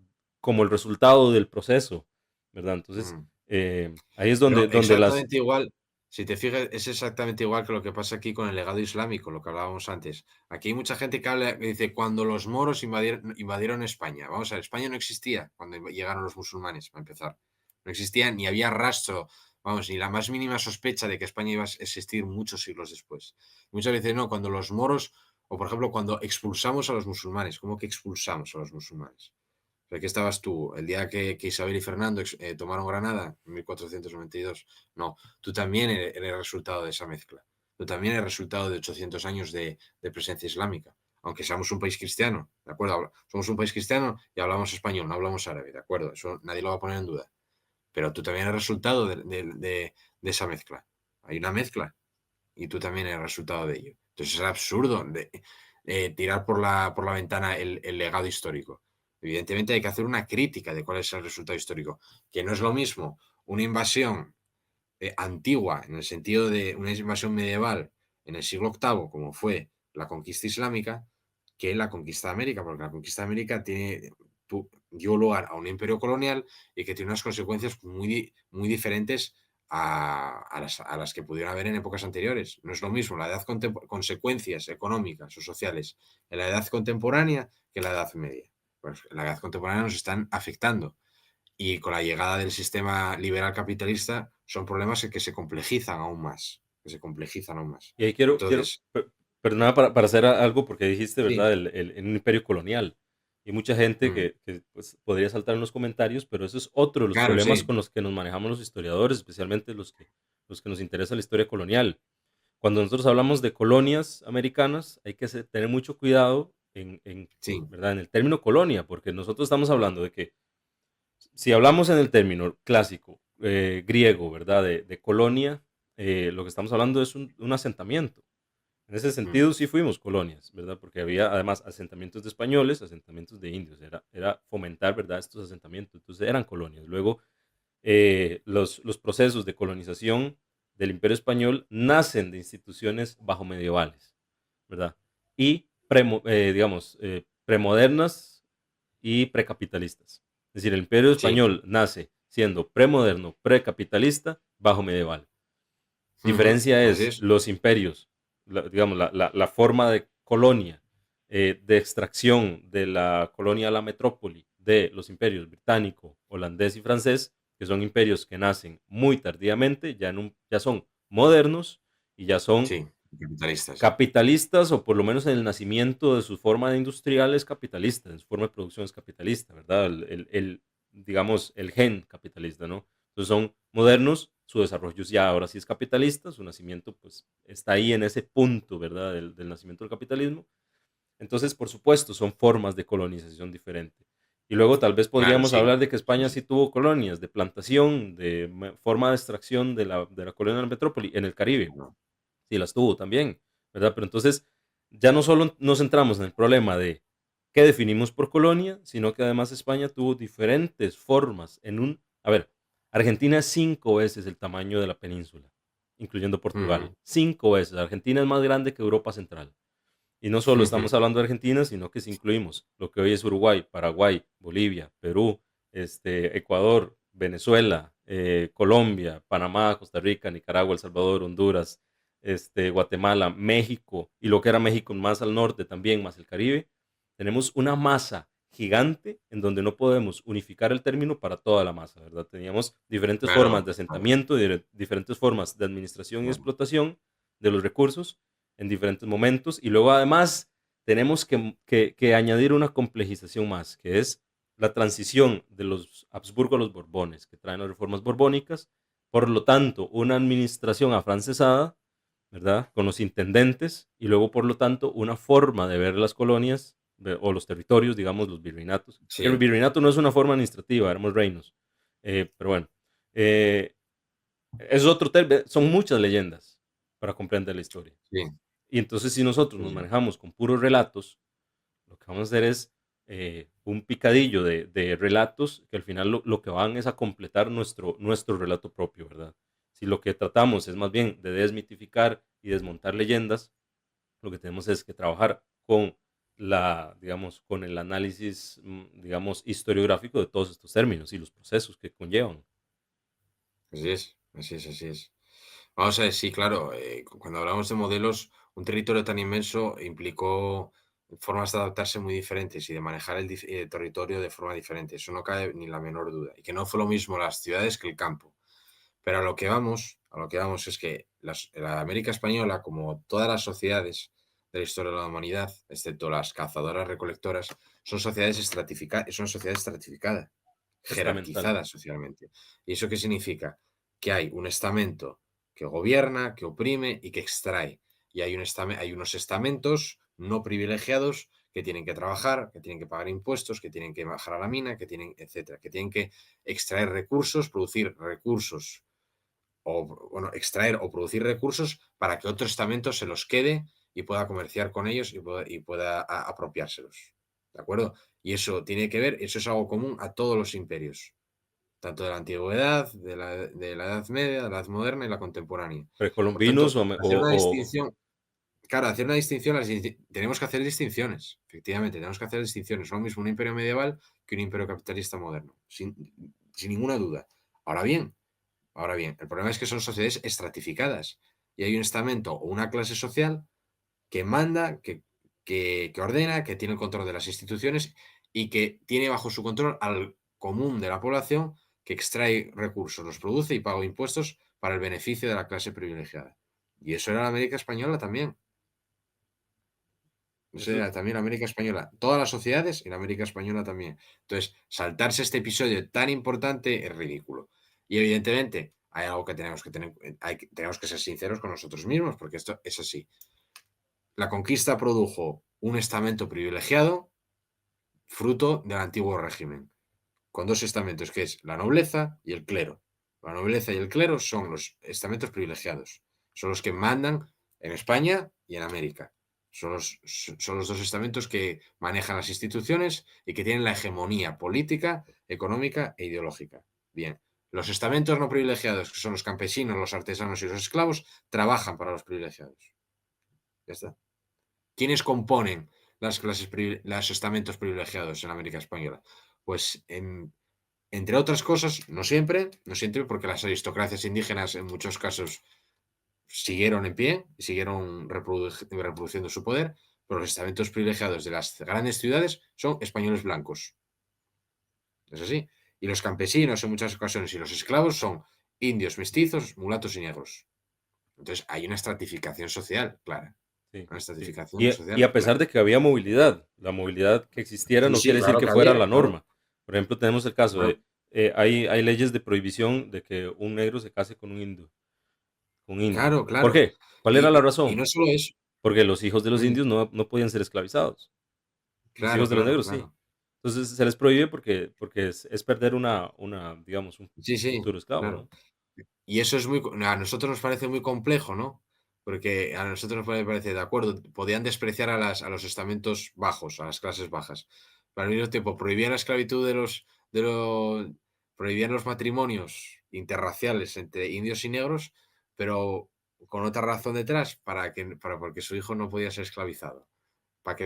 como el resultado del proceso, ¿verdad? Entonces, Mm. ahí es Pero donde las... exactamente igual, si te fijas, es exactamente igual que lo que pasa aquí con el legado islámico, lo que hablábamos antes. Aquí hay mucha gente que dice, cuando los moros invadieron España. Vamos a ver, España no existía cuando llegaron los musulmanes, para empezar. No existía ni había rastro, vamos, ni la más mínima sospecha de que España iba a existir muchos siglos después. Muchas veces no, cuando los moros, o por ejemplo, cuando expulsamos a los musulmanes, ¿cómo que expulsamos a los musulmanes? ¿De qué estabas tú? El día que Isabel y Fernando tomaron Granada, en 1492. No, tú también eres resultado de esa mezcla. Tú también eres resultado de 800 años de presencia islámica. Aunque seamos un país cristiano, ¿de acuerdo? Somos un país cristiano y hablamos español, no hablamos árabe, ¿de acuerdo? Eso nadie lo va a poner en duda. Pero tú también eres resultado de esa mezcla. Hay una mezcla y tú también eres resultado de ello. Entonces es absurdo tirar por la ventana el legado histórico. Evidentemente hay que hacer una crítica de cuál es el resultado histórico, que no es lo mismo una invasión antigua, en el sentido de una invasión medieval en el siglo VIII, como fue la conquista islámica, que la conquista de América, porque la conquista de América dio lugar a un imperio colonial y que tiene unas consecuencias muy diferentes a las que pudieron haber en épocas anteriores. No es lo mismo la edad consecuencias económicas o sociales en la edad contemporánea que en la edad media. Pues en la edad contemporánea nos están afectando y con la llegada del sistema liberal capitalista son problemas que se complejizan aún más, que se complejizan aún más. Y ahí Entonces, perdona para hacer algo, porque dijiste, sí, ¿verdad? En un imperio colonial. Y mucha gente mm, pues, podría saltar en los comentarios, pero eso es otro de los claro, problemas sí, con los que nos manejamos los historiadores, especialmente los que nos interesa la historia colonial. Cuando nosotros hablamos de colonias americanas, hay que tener mucho cuidado sí, ¿verdad? En el término colonia, porque nosotros estamos hablando de que si hablamos en el término clásico griego, ¿verdad? De colonia, lo que estamos hablando es un asentamiento. En ese mm, sentido sí fuimos colonias, ¿verdad? Porque había además asentamientos de españoles, asentamientos de indios, era fomentar, ¿verdad? Estos asentamientos, entonces eran colonias. Luego, los procesos de colonización del Imperio Español nacen de instituciones bajo medievales, ¿verdad? Y, digamos, premodernas y precapitalistas. Es decir, el Imperio sí, Español nace siendo premoderno, precapitalista, bajo medieval. ujú, Diferencia así es es, los imperios, digamos, la forma de colonia, de extracción de la colonia a la metrópoli de los imperios británico, holandés y francés, que son imperios que nacen muy tardíamente, ya son modernos y ya son sí, capitalistas. capitalistas, o por lo menos en el nacimiento de su forma de industrial es capitalista, en su forma de producción es capitalista, ¿verdad? Digamos, el gen capitalista, ¿no? Entonces son modernos, su desarrollo ya ahora sí es capitalista, su nacimiento pues está ahí en ese punto, ¿verdad? Del nacimiento del capitalismo. Entonces, por supuesto, son formas de colonización diferentes. Y luego tal vez Claro, podríamos sí. hablar de que Sí, España sí. sí tuvo colonias de plantación, de forma de extracción de la colonia de la metrópoli en el Caribe. No. Sí las tuvo también, ¿verdad? Pero entonces ya no solo nos centramos en el problema de qué definimos por colonia, sino que además España tuvo diferentes formas en un... A ver, Argentina es 5 veces el tamaño de la península, incluyendo Portugal. Ujú. 5 veces. Argentina es más grande que Europa Central. Y no solo estamos hablando de Argentina, sino que si incluimos lo que hoy es Uruguay, Paraguay, Bolivia, Perú, Ecuador, Venezuela, Colombia, Panamá, Costa Rica, Nicaragua, El Salvador, Honduras, Guatemala, México y lo que era México más al norte también, más el Caribe, tenemos una masa gigante en donde no podemos unificar el término para toda la masa, ¿verdad? Teníamos diferentes formas Claro, de claro. asentamiento, diferentes formas de administración y Bueno, explotación de los recursos en diferentes momentos. Y luego además tenemos que añadir una complejización más, que es la transición de los Habsburgo a los Borbones, que traen las reformas borbónicas. Por lo tanto, una administración afrancesada, ¿verdad? Con los intendentes y luego, por lo tanto, una forma de ver las colonias o los territorios, digamos, los virreinatos. Que el sí, virreinato no es una forma administrativa, éramos reinos. Pero bueno, eh, es otro tema, son muchas leyendas para comprender la historia. sí, Y entonces si nosotros sí, nos sí. manejamos con puros relatos, lo que vamos a hacer es un picadillo de relatos que al final lo que van es a completar nuestro relato propio, ¿verdad? Si lo que tratamos es más bien de desmitificar y desmontar leyendas, lo que tenemos es que trabajar con digamos, con el análisis, digamos, historiográfico de todos estos términos y los procesos que conllevan. Así es, así es, así es. Vamos a ver, sí, claro, cuando hablamos de modelos, un territorio tan inmenso implicó formas de adaptarse muy diferentes y de manejar el territorio de forma diferente. Eso no cabe ni la menor duda. Y que no fue lo mismo las ciudades que el campo. Pero a lo que vamos es que la América española, como todas las sociedades de la historia de la humanidad, excepto las cazadoras recolectoras, son sociedades estratificadas, Estamental, jerarquizadas socialmente. ¿Y eso qué significa? Que hay un estamento que gobierna, que oprime y que extrae. Y hay unos estamentos no privilegiados que tienen que trabajar, que tienen que pagar impuestos, que tienen que bajar a la mina, etcétera, que tienen que extraer recursos, producir recursos o, bueno, extraer o producir recursos para que otro estamento se los quede y pueda comerciar con ellos y pueda apropiárselos. ¿De acuerdo? Y eso es algo común a todos los imperios, tanto de la antigüedad, de la Edad Media, de la Edad Moderna y la contemporánea. Por precolombinos tanto, o, hacer una o distinción, claro, hacer una distinción, tenemos que hacer distinciones, efectivamente, tenemos que hacer distinciones. No es lo mismo un imperio medieval que un imperio capitalista moderno, sin ninguna duda. Ahora bien, Ahora bien, el problema es que son sociedades estratificadas y hay un estamento o una clase social que manda, que ordena, que tiene el control de las instituciones y que tiene bajo su control al común de la población que extrae recursos, los produce y paga impuestos para el beneficio de la clase privilegiada. Y eso era la América española también. Eso eso, era también la América española. Todas las sociedades y la América española también. Entonces, saltarse este episodio tan importante es ridículo. Y evidentemente, hay algo que tenemos que tener, tenemos que ser sinceros con nosotros mismos, porque esto es así. La conquista produjo un estamento privilegiado, fruto del antiguo régimen, con dos estamentos, que es la nobleza y el clero. La nobleza y el clero son los estamentos privilegiados. Son los que mandan en España y en América. Son los dos estamentos que manejan las instituciones y que tienen la hegemonía política, económica e ideológica. Bien, los estamentos no privilegiados, que son los campesinos, los artesanos y los esclavos, trabajan para los privilegiados. Ya está. ¿Quiénes componen los estamentos privilegiados en América Española? Pues, entre otras cosas, no siempre, porque las aristocracias indígenas en muchos casos siguieron en pie y siguieron reproduciendo su poder, pero los estamentos privilegiados de las grandes ciudades son españoles blancos. Es así. Y los campesinos en muchas ocasiones y los esclavos son indios, mestizos, mulatos y negros. Entonces hay una estratificación social clara. sí, Una sí. estratificación Y social a pesar clara. de que había movilidad, la movilidad que existiera Sí, no sí, quiere decir claro que que fuera había, la claro, norma. Por ejemplo, tenemos el caso claro. de, hay leyes de prohibición de que un negro se case con un indio, con un indio. Claro, ¿Por claro. qué? ¿Cuál era la Y razón? no solo eso. porque los hijos de los Mm, indios no podían ser esclavizados. Los hijos claro, de los claro, negros sí. claro. Entonces se les prohíbe porque es perder digamos, un Sí, sí, futuro esclavo, claro. ¿no? Y eso es a nosotros nos parece muy complejo, ¿no? Porque a nosotros nos parece, de acuerdo, podían despreciar a los estamentos bajos, a las clases bajas. Pero al mismo tiempo prohibían la esclavitud de los, prohibían los matrimonios interraciales entre indios y negros, pero con otra razón detrás, porque su hijo no podía ser esclavizado. Para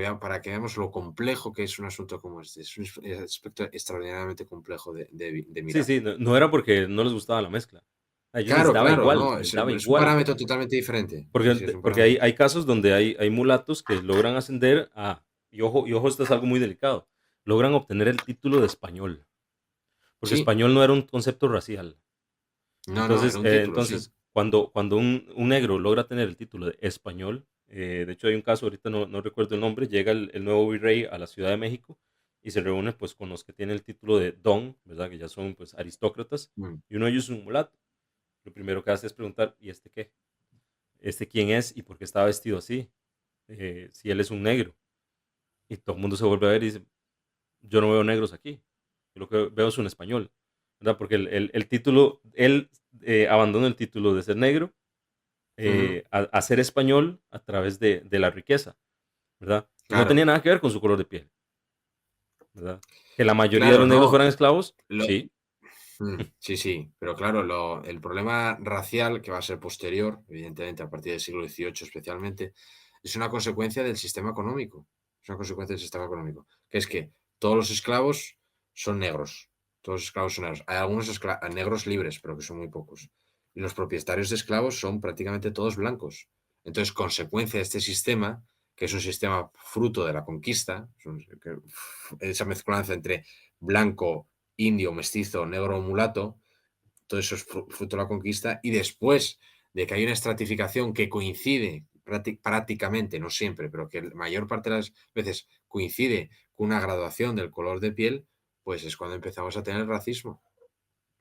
que veamos lo complejo que es un asunto como este. Es un aspecto extraordinariamente complejo de Sí, mirar. sí, no era porque no les gustaba la mezcla. A ellos Claro, claro, no, les es daba es un igual. parámetro totalmente diferente. Sí, Porque, sí, es un porque parámetro hay casos donde hay mulatos que logran ascender y ojo, esto es algo muy delicado, logran obtener el título de español, porque sí, español no era un concepto racial. no, no, era un título, sí. Entonces cuando un negro logra tener el título de español, de hecho hay un caso, ahorita no recuerdo el nombre, llega el nuevo virrey a la Ciudad de México y se reúne pues con los que tienen el título de don, ¿verdad? Que ya son pues aristócratas, Mm, y uno de ellos es un mulato. Lo primero que hace es preguntar, ¿y este qué? ¿Este quién es y por qué está vestido así? Si él es un negro. Y todo el mundo se vuelve a ver y dice, yo no veo negros aquí, yo lo que veo es un español, ¿verdad? Porque el título, él abandona el título de ser negro ujú, a ser español a través de la riqueza, ¿verdad? No tenía claro, nada que ver con su color de piel, ¿verdad? Que la mayoría de claro, los negros no, fueran esclavos, lo sí, sí, sí, pero claro, el problema racial, que va a ser posterior, evidentemente, a partir del siglo XVIII especialmente, es una consecuencia del sistema económico. Es una consecuencia del sistema económico, que es que todos los esclavos son negros. Todos los esclavos son negros. Hay algunos negros libres, pero que son muy pocos. Y los propietarios de esclavos son prácticamente todos blancos. Entonces, consecuencia de este sistema, que es un sistema fruto de la conquista, esa mezcolanza entre blanco, indio, mestizo, negro o mulato, todo eso es fruto de la conquista, y después de que hay una estratificación que coincide prácticamente, no siempre, pero que la mayor parte de las veces coincide con una graduación del color de piel, pues es cuando empezamos a tener racismo.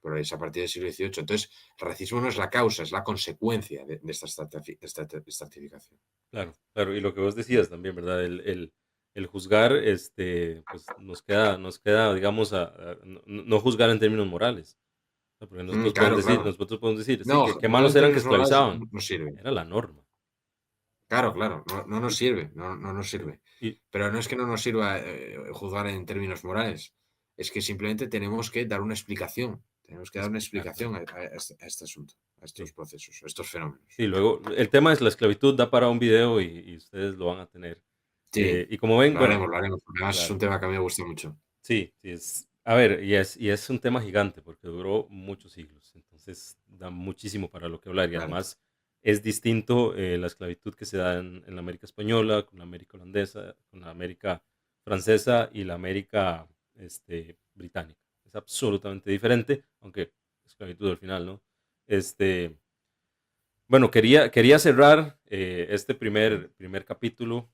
Pero es a partir del siglo XVIII. Entonces, el racismo no es la causa, es la consecuencia de esta estratificación. claro, claro. Y lo que vos decías también, ¿verdad? El juzgar, pues nos queda, digamos, no juzgar en términos morales. ¿No? Porque Claro, claro. nosotros podemos decir, sí, No, que juzgar malos en eran que términos morales esclavizaban. no sirve. Era la norma. Claro, claro, no nos sirve, no nos sirve. Y Pero no es que no nos sirva, juzgar en términos morales, es que simplemente tenemos que dar una explicación, tenemos que dar una explicar, explicación claro. a este asunto, a estos Sí. procesos, a estos fenómenos. Sí, luego, el tema es la esclavitud, da para un video y ustedes lo van a tener. Sí, Y como ven, bueno, lo haremos, porque además es un claro, tema que a mí me gusta mucho. sí, sí, a ver, y es un tema gigante porque duró muchos siglos, entonces da muchísimo para lo que hablar y Claro, además es distinto la esclavitud que se da en la América española, con la América holandesa, con la América francesa y la América británica. Es absolutamente diferente, aunque esclavitud al final, ¿no? Este, Bueno, quería cerrar este mm, primer capítulo,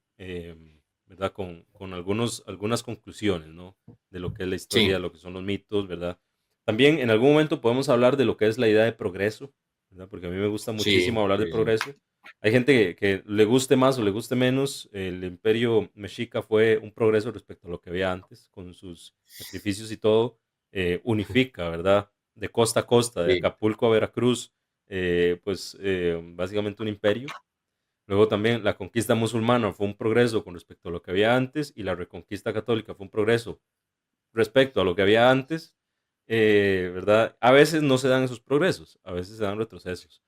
¿verdad? Con algunas conclusiones, ¿no? De lo que es la historia, sí, lo que son los mitos, ¿verdad? También en algún momento podemos hablar de lo que es la idea de progreso, ¿verdad? Porque a mí me gusta sí, muchísimo hablar de sí, sí, progreso. Hay gente que le guste más o le guste menos. El imperio mexica fue un progreso respecto a lo que había antes, con sus sacrificios y todo. Unifica, ¿verdad? De costa a costa, de sí, Acapulco a Veracruz, pues básicamente un imperio. Luego también la conquista musulmana fue un progreso con respecto a lo que había antes y la reconquista católica fue un progreso respecto a lo que había antes, ¿verdad? A veces no se dan esos progresos, a veces se dan retrocesos,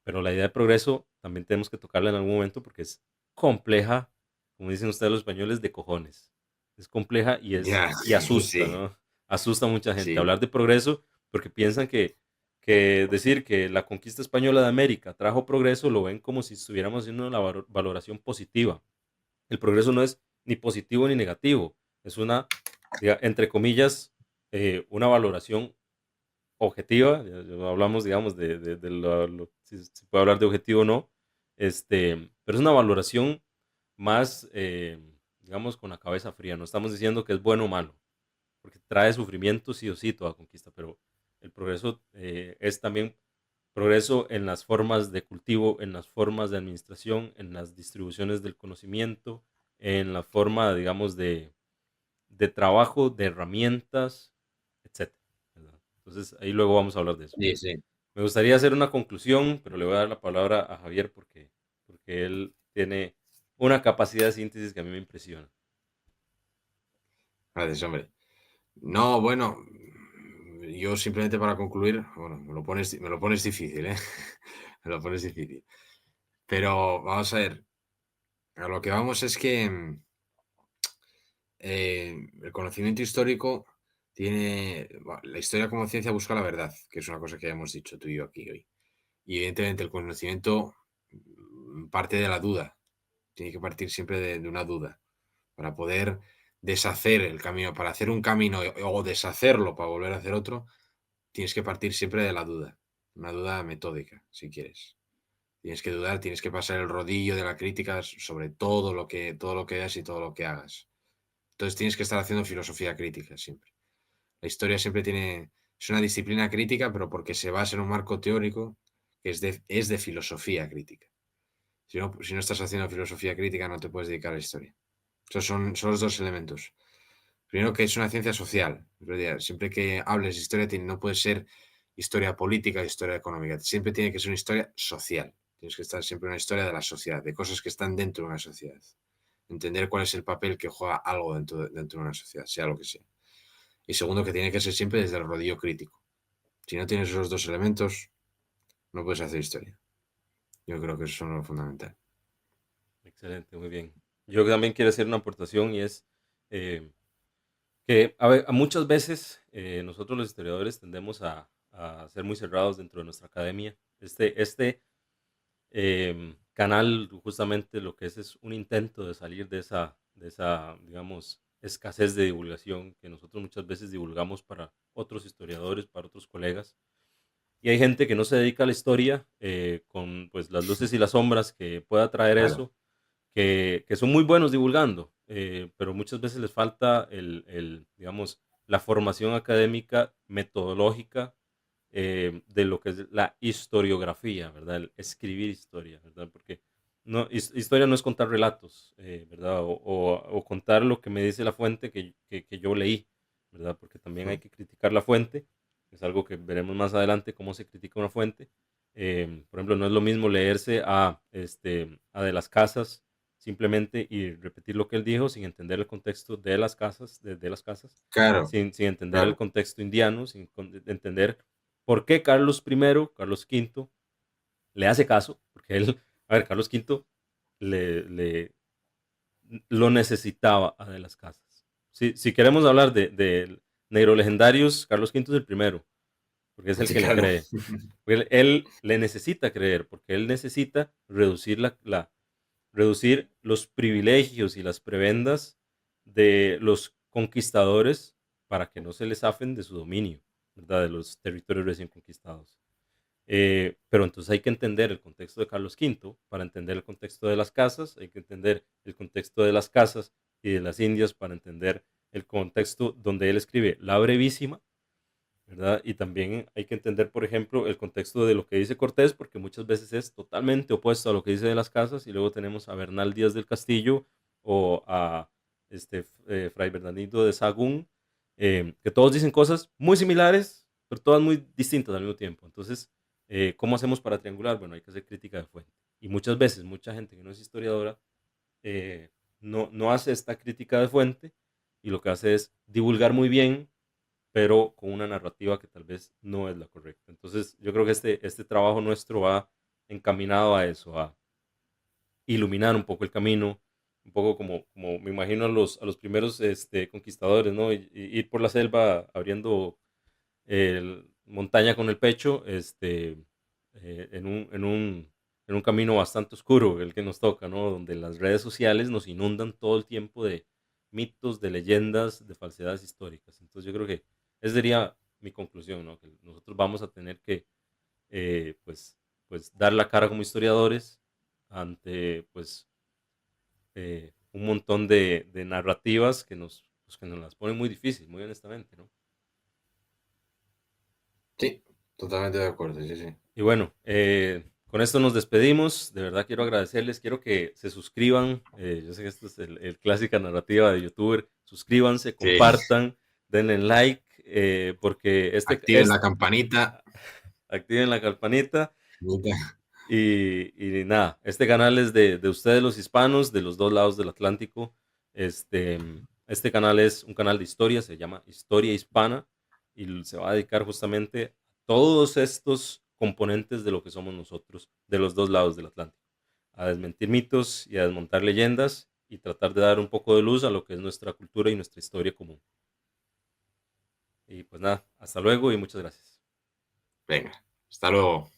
pero la idea de progreso también tenemos que tocarla en algún momento porque es compleja, como dicen ustedes los españoles, de cojones. Es compleja ya, y asusta, sí, ¿no? Asusta a mucha gente sí, hablar de progreso porque piensan que decir que la conquista española de América trajo progreso lo ven como si estuviéramos haciendo una valoración positiva. El progreso no es ni positivo ni negativo, es entre comillas, una valoración objetiva. Ya hablamos, digamos, de si se puede hablar de objetivo o no, pero es una valoración más, digamos, con la cabeza fría. No estamos diciendo que es bueno o malo, porque trae sufrimiento sí o sí toda conquista, pero el progreso es también progreso en las formas de cultivo, en las formas de administración, en las distribuciones del conocimiento, en la forma, digamos, de trabajo, de herramientas, etcétera, ¿verdad? Entonces, ahí luego vamos a hablar de eso. Sí, sí. Me gustaría hacer una conclusión, pero le voy a dar la palabra a Javier porque él tiene una capacidad de síntesis que a mí me impresiona. Gracias, hombre. No, bueno, yo simplemente para concluir, bueno, me lo pones difícil, ¿eh? Me lo pones difícil. Pero vamos a ver, a lo que vamos es que el conocimiento histórico la historia como ciencia busca la verdad, que es una cosa que ya hemos dicho tú y yo aquí hoy. Y evidentemente el conocimiento parte de la duda, tiene que partir siempre de una duda, para poder deshacer el camino, para hacer un camino o deshacerlo para volver a hacer otro, tienes que partir siempre de la duda, una duda metódica, si quieres. Tienes que dudar, tienes que pasar el rodillo de la crítica sobre todo lo que veas y todo lo que hagas. Entonces tienes que estar haciendo filosofía crítica siempre. La historia siempre es una disciplina crítica, pero porque se basa en un marco teórico que es de filosofía crítica. Si no estás haciendo filosofía crítica, no te puedes dedicar a la historia. Esos son los dos elementos. Primero, que es una ciencia social. Siempre que hables de historia, no puede ser historia política, historia económica. Siempre tiene que ser una historia social. Tienes que estar siempre en una historia de la sociedad, de cosas que están dentro de una sociedad. Entender cuál es el papel que juega algo dentro de una sociedad, sea lo que sea. Y segundo, que tiene que ser siempre desde el rodillo crítico. Si no tienes esos dos elementos, no puedes hacer historia. Yo creo que eso es lo fundamental. Excelente, muy bien. Yo también quiero hacer una aportación y es eh, que a ver, muchas veces nosotros los historiadores tendemos a ser muy cerrados dentro de nuestra academia. Este canal justamente lo que es un intento de salir de esa, digamos, escasez de divulgación que nosotros muchas veces divulgamos para otros historiadores, para otros colegas. Y hay gente que no se dedica a la historia con pues las luces y las sombras que pueda traer Claro, eso, que son muy buenos divulgando, pero muchas veces les falta digamos, la formación académica, metodológica, de lo que es la historiografía, ¿verdad? El escribir historia, ¿verdad? Porque historia no es contar relatos, ¿verdad? O contar lo que me dice la fuente que yo leí, ¿verdad? Porque también hay que criticar la fuente, es algo que veremos más adelante, cómo se critica una fuente. Por ejemplo, no es lo mismo leerse a De las Casas simplemente y repetir lo que él dijo sin entender el contexto de las casas, de las casas, claro, sin entender el claro. contexto indiano, entender por qué Carlos I, Carlos V, le hace caso, porque él, a ver, Carlos V le lo necesitaba a De las Casas. Si queremos hablar de neurolegendarios, Carlos V es el primero, porque es el Sí, que le claro. cree. Él le necesita creer, porque él necesita reducir los privilegios y las prebendas de los conquistadores para que no se les zafen de su dominio, ¿verdad? De los territorios recién conquistados. Pero entonces hay que entender el contexto de Carlos V para entender el contexto de las casas, hay que entender el contexto de las casas y de las Indias para entender el contexto donde él escribe La Brevísima, ¿verdad? Y también hay que entender, por ejemplo, el contexto de lo que dice Cortés, porque muchas veces es totalmente opuesto a lo que dice de las casas, y luego tenemos a Bernal Díaz del Castillo o a Fray Bernardino de Sahagún, que todos dicen cosas muy similares, pero todas muy distintas al mismo tiempo. Entonces, ¿cómo hacemos para triangular? Bueno, hay que hacer crítica de fuente. Y muchas veces, mucha gente que no es historiadora eh, no hace esta crítica de fuente y lo que hace es divulgar muy bien pero con una narrativa que tal vez no es la correcta. Entonces, yo creo que este trabajo nuestro va encaminado a eso, a iluminar un poco el camino, un poco como me imagino a los primeros conquistadores, ¿no? Ir por la selva abriendo montaña con el pecho, en un camino bastante oscuro, el que nos toca, ¿no? Donde las redes sociales nos inundan todo el tiempo de mitos, de leyendas, de falsedades históricas. Entonces yo creo que esa sería mi conclusión, ¿no? Que nosotros vamos a tener que, pues dar la cara como historiadores ante, pues, un montón de narrativas que nos las ponen muy difícil, muy honestamente, ¿no? Sí, totalmente de acuerdo, sí, sí. Y bueno, con esto nos despedimos. De verdad quiero agradecerles, quiero que se suscriban. Yo sé que esto es el clásica narrativa de youtuber. Suscríbanse, Sí, compartan, denle like, porque activen la campanita. activen la campanita. Y nada, este canal es de ustedes los hispanos, de los dos lados del Atlántico. Este, este canal es un canal de historia, se llama Historia Hispana y se va a dedicar justamente a todos estos componentes de lo que somos nosotros, de los dos lados del Atlántico, a desmentir mitos y a desmontar leyendas y tratar de dar un poco de luz a lo que es nuestra cultura y nuestra historia común. Y pues nada, hasta luego y muchas gracias. Venga, hasta luego.